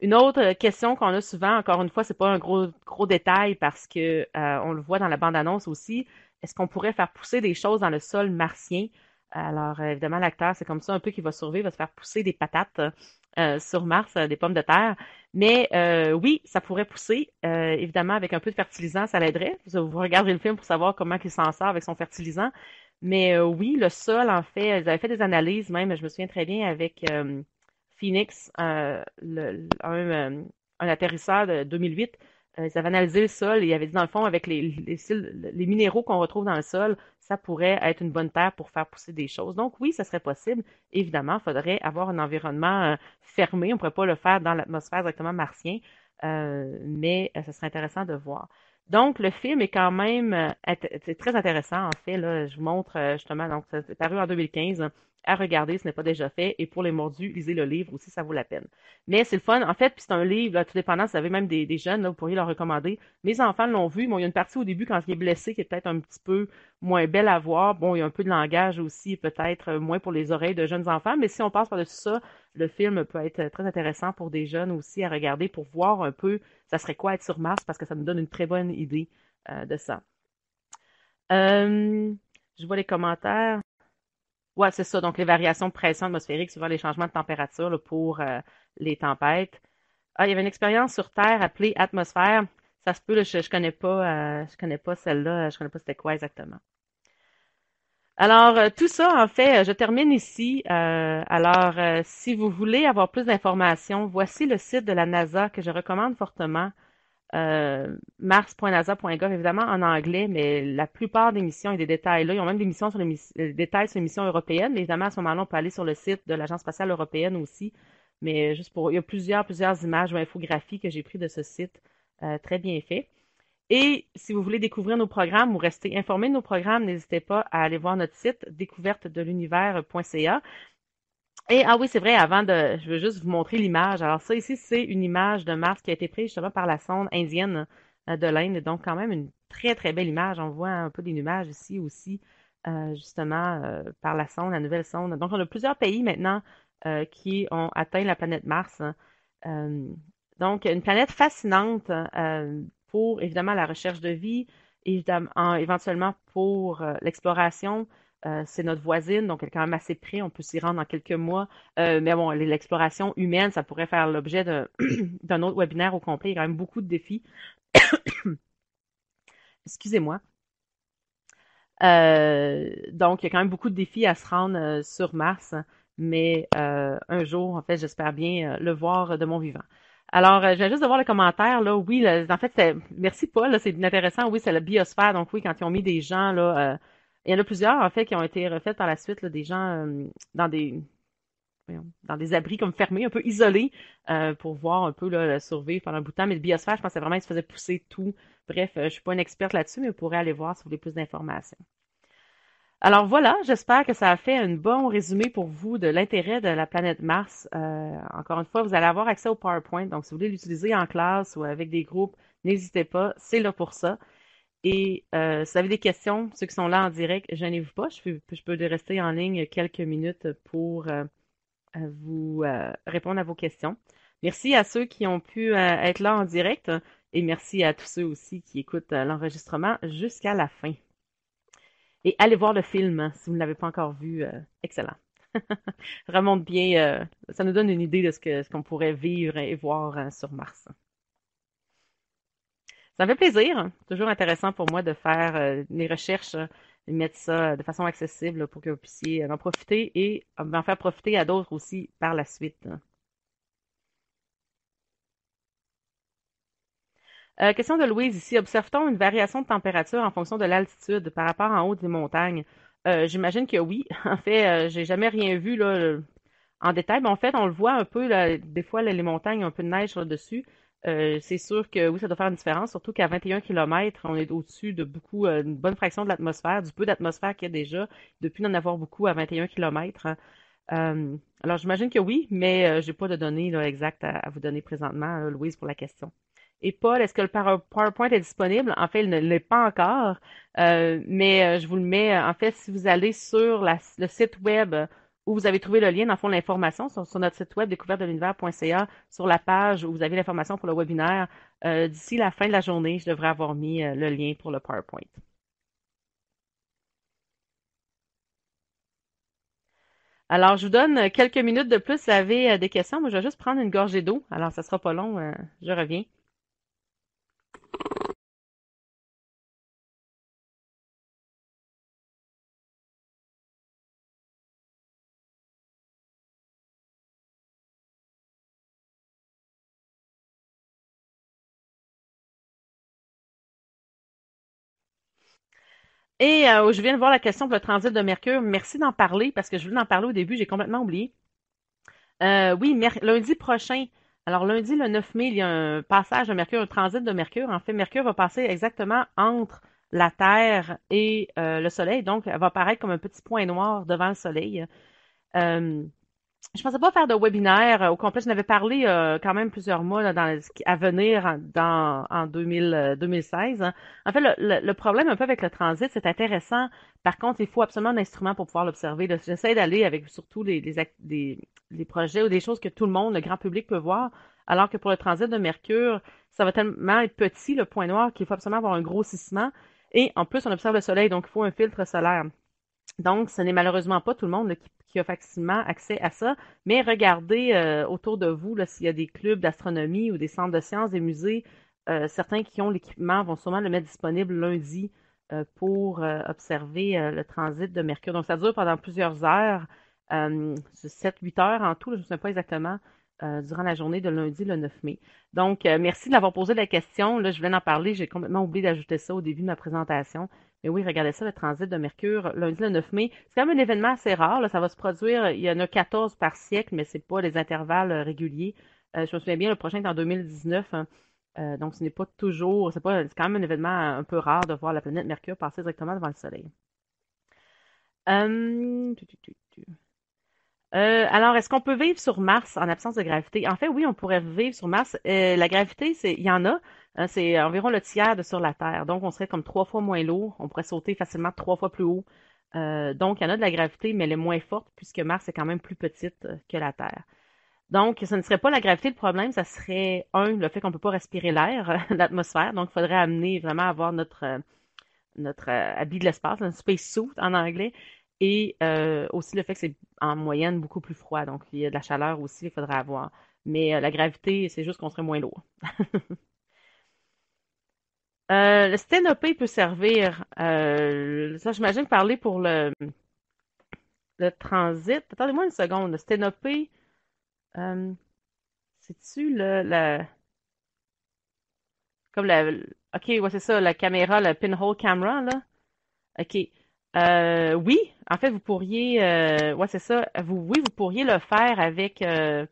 Une autre question qu'on a souvent, encore une fois, c'est pas un gros détail parce que on le voit dans la bande-annonce aussi. Est-ce qu'on pourrait faire pousser des choses dans le sol martien? Alors, évidemment, l'acteur, c'est comme ça un peu qu'il va survivre, va se faire pousser des patates sur Mars, des pommes de terre. Mais oui, ça pourrait pousser. Évidemment, avec un peu de fertilisant, ça l'aiderait. Vous regardez le film pour savoir comment il s'en sort avec son fertilisant. Mais oui, le sol, en fait, ils avaient fait des analyses même, je me souviens très bien, avec Phoenix, un atterrisseur de 2008. Ils avaient analysé le sol et ils avaient dit, dans le fond, avec les minéraux qu'on retrouve dans le sol, ça pourrait être une bonne terre pour faire pousser des choses. Donc oui, ça serait possible. Évidemment, il faudrait avoir un environnement fermé. On ne pourrait pas le faire dans l'atmosphère directement martien, mais ça serait intéressant de voir. Donc, le film est quand même c'est très intéressant, en fait. Là, je vous montre justement, donc, c'est paru en 2015 à regarder, ce n'est pas déjà fait. Et pour les mordus, lisez le livre aussi, ça vaut la peine. Mais c'est le fun. En fait, puis c'est un livre, là, tout dépendant, si vous avez même des jeunes, là, vous pourriez leur recommander. Mes enfants l'ont vu. Bon, il y a une partie au début, quand il est blessé, qui est peut-être un petit peu moins belle à voir. Bon, il y a un peu de langage aussi, peut-être moins pour les oreilles de jeunes enfants. Mais si on passe par-dessus ça, le film peut être très intéressant pour des jeunes aussi à regarder pour voir un peu ça serait quoi être sur Mars parce que ça nous donne une très bonne idée de ça. Je vois les commentaires. Ouais, c'est ça. Donc, les variations de pression atmosphérique suivant les changements de température là, pour les tempêtes. Ah, il y avait une expérience sur Terre appelée atmosphère. Ça se peut, là, je connais pas celle-là, je connais pas c'était quoi exactement. Alors, tout ça, en fait, je termine ici. Si vous voulez avoir plus d'informations, voici le site de la NASA que je recommande fortement. Mars.nasa.gov, évidemment en anglais, mais la plupart des missions et des détails là, ils ont même des missions sur les détails sur les missions européennes, mais évidemment, à ce moment-là, on peut aller sur le site de l'Agence spatiale européenne aussi, mais juste pour, il y a plusieurs images ou infographies que j'ai pris de ce site, très bien fait. Et si vous voulez découvrir nos programmes ou rester informé de nos programmes, n'hésitez pas à aller voir notre site découvertedelunivers.ca. Et ah oui, c'est vrai, je veux juste vous montrer l'image. Alors ça ici, c'est une image de Mars qui a été prise justement par la sonde indienne de l'Inde. Donc quand même une très très belle image. On voit un peu des nuages ici aussi, justement par la sonde, la nouvelle sonde. Donc on a plusieurs pays maintenant qui ont atteint la planète Mars. Euh, donc une planète fascinante pour évidemment la recherche de vie, évidemment, éventuellement pour l'exploration. C'est notre voisine, donc elle est quand même assez près. On peut s'y rendre en quelques mois. Mais bon, l'exploration humaine, ça pourrait faire l'objet d'un autre webinaire au complet. Il y a quand même beaucoup de défis. Excusez-moi. Donc, il y a quand même beaucoup de défis à se rendre sur Mars. Mais un jour, en fait, j'espère bien le voir de mon vivant. Alors, je viens juste de voir le commentaire, là. Oui, en fait, merci Paul, là, c'est intéressant. Oui, c'est la biosphère. Donc oui, quand ils ont mis des gens, là, il y en a plusieurs, en fait, qui ont été refaits par la suite, là, des gens dans dans des abris comme fermés, un peu isolés, pour voir un peu là, survivre pendant un bout de temps. Mais le biosphère, je pensais vraiment qu'il se faisait pousser tout. Bref, je suis pas une experte là-dessus, mais vous pourrez aller voir si vous voulez plus d'informations. Alors voilà, j'espère que ça a fait un bon résumé pour vous de l'intérêt de la planète Mars. Encore une fois, vous allez avoir accès au PowerPoint, donc si vous voulez l'utiliser en classe ou avec des groupes, n'hésitez pas, c'est là pour ça. Et si vous avez des questions, ceux qui sont là en direct, gênez-vous pas, je peux rester en ligne quelques minutes pour vous répondre à vos questions. Merci à ceux qui ont pu être là en direct et merci à tous ceux aussi qui écoutent l'enregistrement jusqu'à la fin. Et allez voir le film si vous ne l'avez pas encore vu. Excellent. Ça remonte bien, ça nous donne une idée de ce qu'on pourrait vivre et voir sur Mars. Ça me fait plaisir. Toujours intéressant pour moi de faire les recherches, de mettre ça de façon accessible pour que vous puissiez en profiter et en faire profiter à d'autres aussi par la suite. Question de Louise ici. Observe-t-on une variation de température en fonction de l'altitude par rapport en haut des montagnes? J'imagine que oui. En fait, j'ai jamais rien vu là, en détail. Mais en fait, on le voit un peu, là, des fois, là, les montagnes, un peu de neige là-dessus. C'est sûr que oui, ça doit faire une différence, surtout qu'à 21 km, on est au-dessus de beaucoup, une bonne fraction de l'atmosphère, du peu d'atmosphère qu'il y a déjà, depuis d'en avoir beaucoup à 21 km. Alors, j'imagine que oui, mais j'ai pas de données là, exactes à vous donner présentement, Louise, pour la question. Et Paul, est-ce que le PowerPoint est disponible? En fait, il ne l'est pas encore, mais je vous le mets. En fait, si vous allez sur le site web où vous avez trouvé le lien, dans le fond, l'information sur notre site web découvertedelunivers.ca, sur la page où vous avez l'information pour le webinaire, d'ici la fin de la journée, je devrais avoir mis le lien pour le PowerPoint. Alors, je vous donne quelques minutes de plus si vous avez des questions. Moi, je vais juste prendre une gorgée d'eau. Alors, ça sera pas long. Je reviens. Et je viens de voir la question pour le transit de Mercure. Merci d'en parler parce que je voulais en parler au début, j'ai complètement oublié. Oui, lundi prochain. Alors lundi le 9 mai, il y a un passage de Mercure, un transit de Mercure. En fait, Mercure va passer exactement entre la Terre et le Soleil. Donc, elle va apparaître comme un petit point noir devant le Soleil. Euh, je pensais pas faire de webinaire au complet. Je n'avais parlé quand même plusieurs mois là, à venir en 2000, 2016. Hein. En fait, le problème un peu avec le transit, c'est intéressant. Par contre, il faut absolument un instrument pour pouvoir l'observer. Là. J'essaie d'aller avec surtout les projets ou des choses que tout le monde, le grand public peut voir. Alors que pour le transit de Mercure, ça va tellement être petit, le point noir, qu'il faut absolument avoir un grossissement. Et en plus, on observe le Soleil, donc il faut un filtre solaire. Donc, ce n'est malheureusement pas tout le monde là, qui a facilement accès à ça, mais regardez autour de vous là, s'il y a des clubs d'astronomie ou des centres de sciences, des musées, certains qui ont l'équipement vont sûrement le mettre disponible lundi pour observer le transit de Mercure. Donc, ça dure pendant plusieurs heures, 7-8 heures en tout, là, je ne sais pas exactement, durant la journée de lundi le 9 mai. Donc, merci de l'avoir posé la question. Là, je viens d'en parler, j'ai complètement oublié d'ajouter ça au début de ma présentation. Mais oui, regardez ça, le transit de Mercure, lundi le 9 mai. C'est quand même un événement assez rare, là. Ça va se produire, il y en a 14 par siècle, mais c'est pas les intervalles réguliers. Je me souviens bien, le prochain est en 2019. Hein. Donc, ce n'est pas toujours, c'est quand même un événement un peu rare de voir la planète Mercure passer directement devant le Soleil. Euh, tu, tu, tu, tu. Alors, est-ce qu'on peut vivre sur Mars en absence de gravité? En fait, oui, on pourrait vivre sur Mars. La gravité, il y en a. Hein, c'est environ le tiers de sur la Terre. Donc, on serait comme 3 fois moins lourd. On pourrait sauter facilement 3 fois plus haut. Donc, il y en a de la gravité, mais elle est moins forte puisque Mars est quand même plus petite que la Terre. Donc, ce ne serait pas la gravité le problème, ça serait, le fait qu'on ne peut pas respirer l'air, l'atmosphère. Donc, il faudrait amener vraiment à avoir notre habit de l'espace, un space suit en anglais, et aussi le fait que c'est en moyenne beaucoup plus froid, donc il y a de la chaleur aussi, il faudrait avoir. Mais la gravité, c'est juste qu'on serait moins lourd. Le sténopé peut servir, ça j'imagine parler pour le transit. Attendez-moi une seconde, le sténopé, euh, c'est-tu comme ok, ouais, c'est ça, la caméra, la pinhole camera, là? OK. Oui, en fait, vous pourriez, ouais, c'est ça. Oui, vous pourriez le faire avec, euh,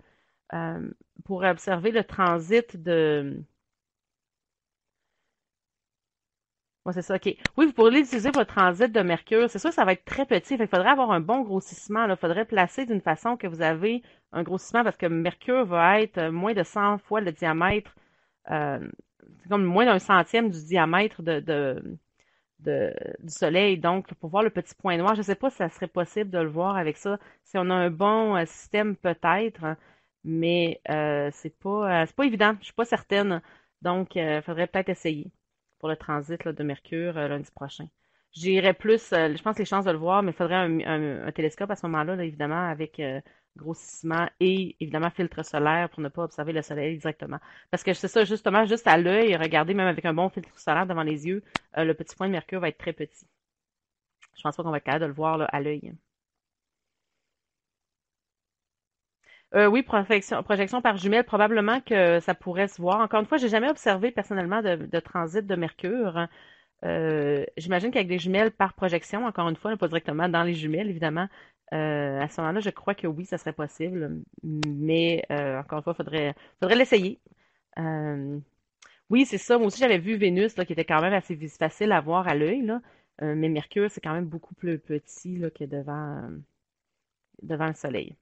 pour observer le transit de, ouais, c'est ça. OK. Oui, vous pourriez utiliser votre transit de Mercure. C'est sûr, ça va être très petit. Fait qu'il faudrait avoir un bon grossissement. Il faudrait placer d'une façon que vous avez un grossissement parce que Mercure va être moins de 100 fois le diamètre, euh, c'est comme moins d'un centième du diamètre du soleil. Donc, pour voir le petit point noir, je ne sais pas si ça serait possible de le voir avec ça. Si on a un bon système, peut-être, hein, mais c'est pas évident. Je suis pas certaine. Donc, il faudrait peut-être essayer pour le transit là, de Mercure lundi prochain. J'irais plus, je pense les chances de le voir, mais il faudrait un télescope à ce moment-là, là, évidemment, avec grossissement et évidemment filtre solaire pour ne pas observer le soleil directement. Parce que c'est ça, justement, juste à l'œil, regardez même avec un bon filtre solaire devant les yeux, le petit point de mercure va être très petit. Je pense pas qu'on va être capable de le voir là, à l'œil. Oui, projection par jumelle, probablement que ça pourrait se voir. Encore une fois, j'ai jamais observé personnellement de transit de mercure. J'imagine qu'avec des jumelles par projection, encore une fois, pas directement dans les jumelles, évidemment, à ce moment-là, je crois que oui, ça serait possible. Mais encore une fois, faudrait l'essayer. Euh, oui, c'est ça. Moi aussi, j'avais vu Vénus, là, qui était quand même assez facile à voir à l'œil, là. Mais Mercure, c'est quand même beaucoup plus petit là, que devant le Soleil.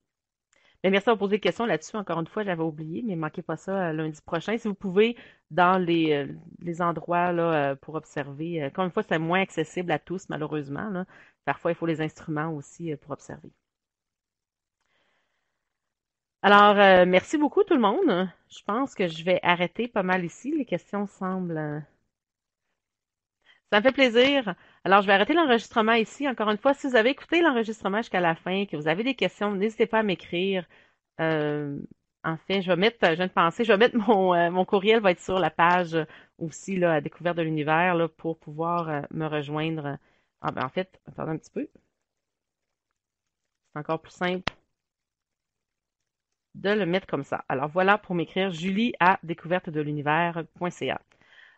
Mais merci d'avoir posé des questions là-dessus. Encore une fois, j'avais oublié, mais manquez pas ça lundi prochain. Si vous pouvez, dans les endroits là, pour observer. Encore une fois, c'est moins accessible à tous, malheureusement. Là. Parfois, il faut les instruments aussi pour observer. Alors, merci beaucoup tout le monde. Je pense que je vais arrêter pas mal ici. Les questions semblent Ça me fait plaisir. Alors, je vais arrêter l'enregistrement ici. Encore une fois, si vous avez écouté l'enregistrement jusqu'à la fin, que vous avez des questions, n'hésitez pas à m'écrire. Euh, en fait, je viens de penser, je vais mettre mon courriel va être sur la page aussi, là, à Découverte de l'univers, là, pour pouvoir me rejoindre. Ah, ben, en fait, attendez un petit peu. C'est encore plus simple de le mettre comme ça. Alors, voilà pour m'écrire julie à découvertedelunivers.ca.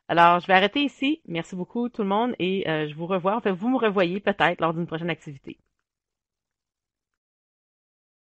Alors, je vais arrêter ici. Merci beaucoup tout le monde et je vous revois. Enfin, vous me revoyez peut-être lors d'une prochaine activité.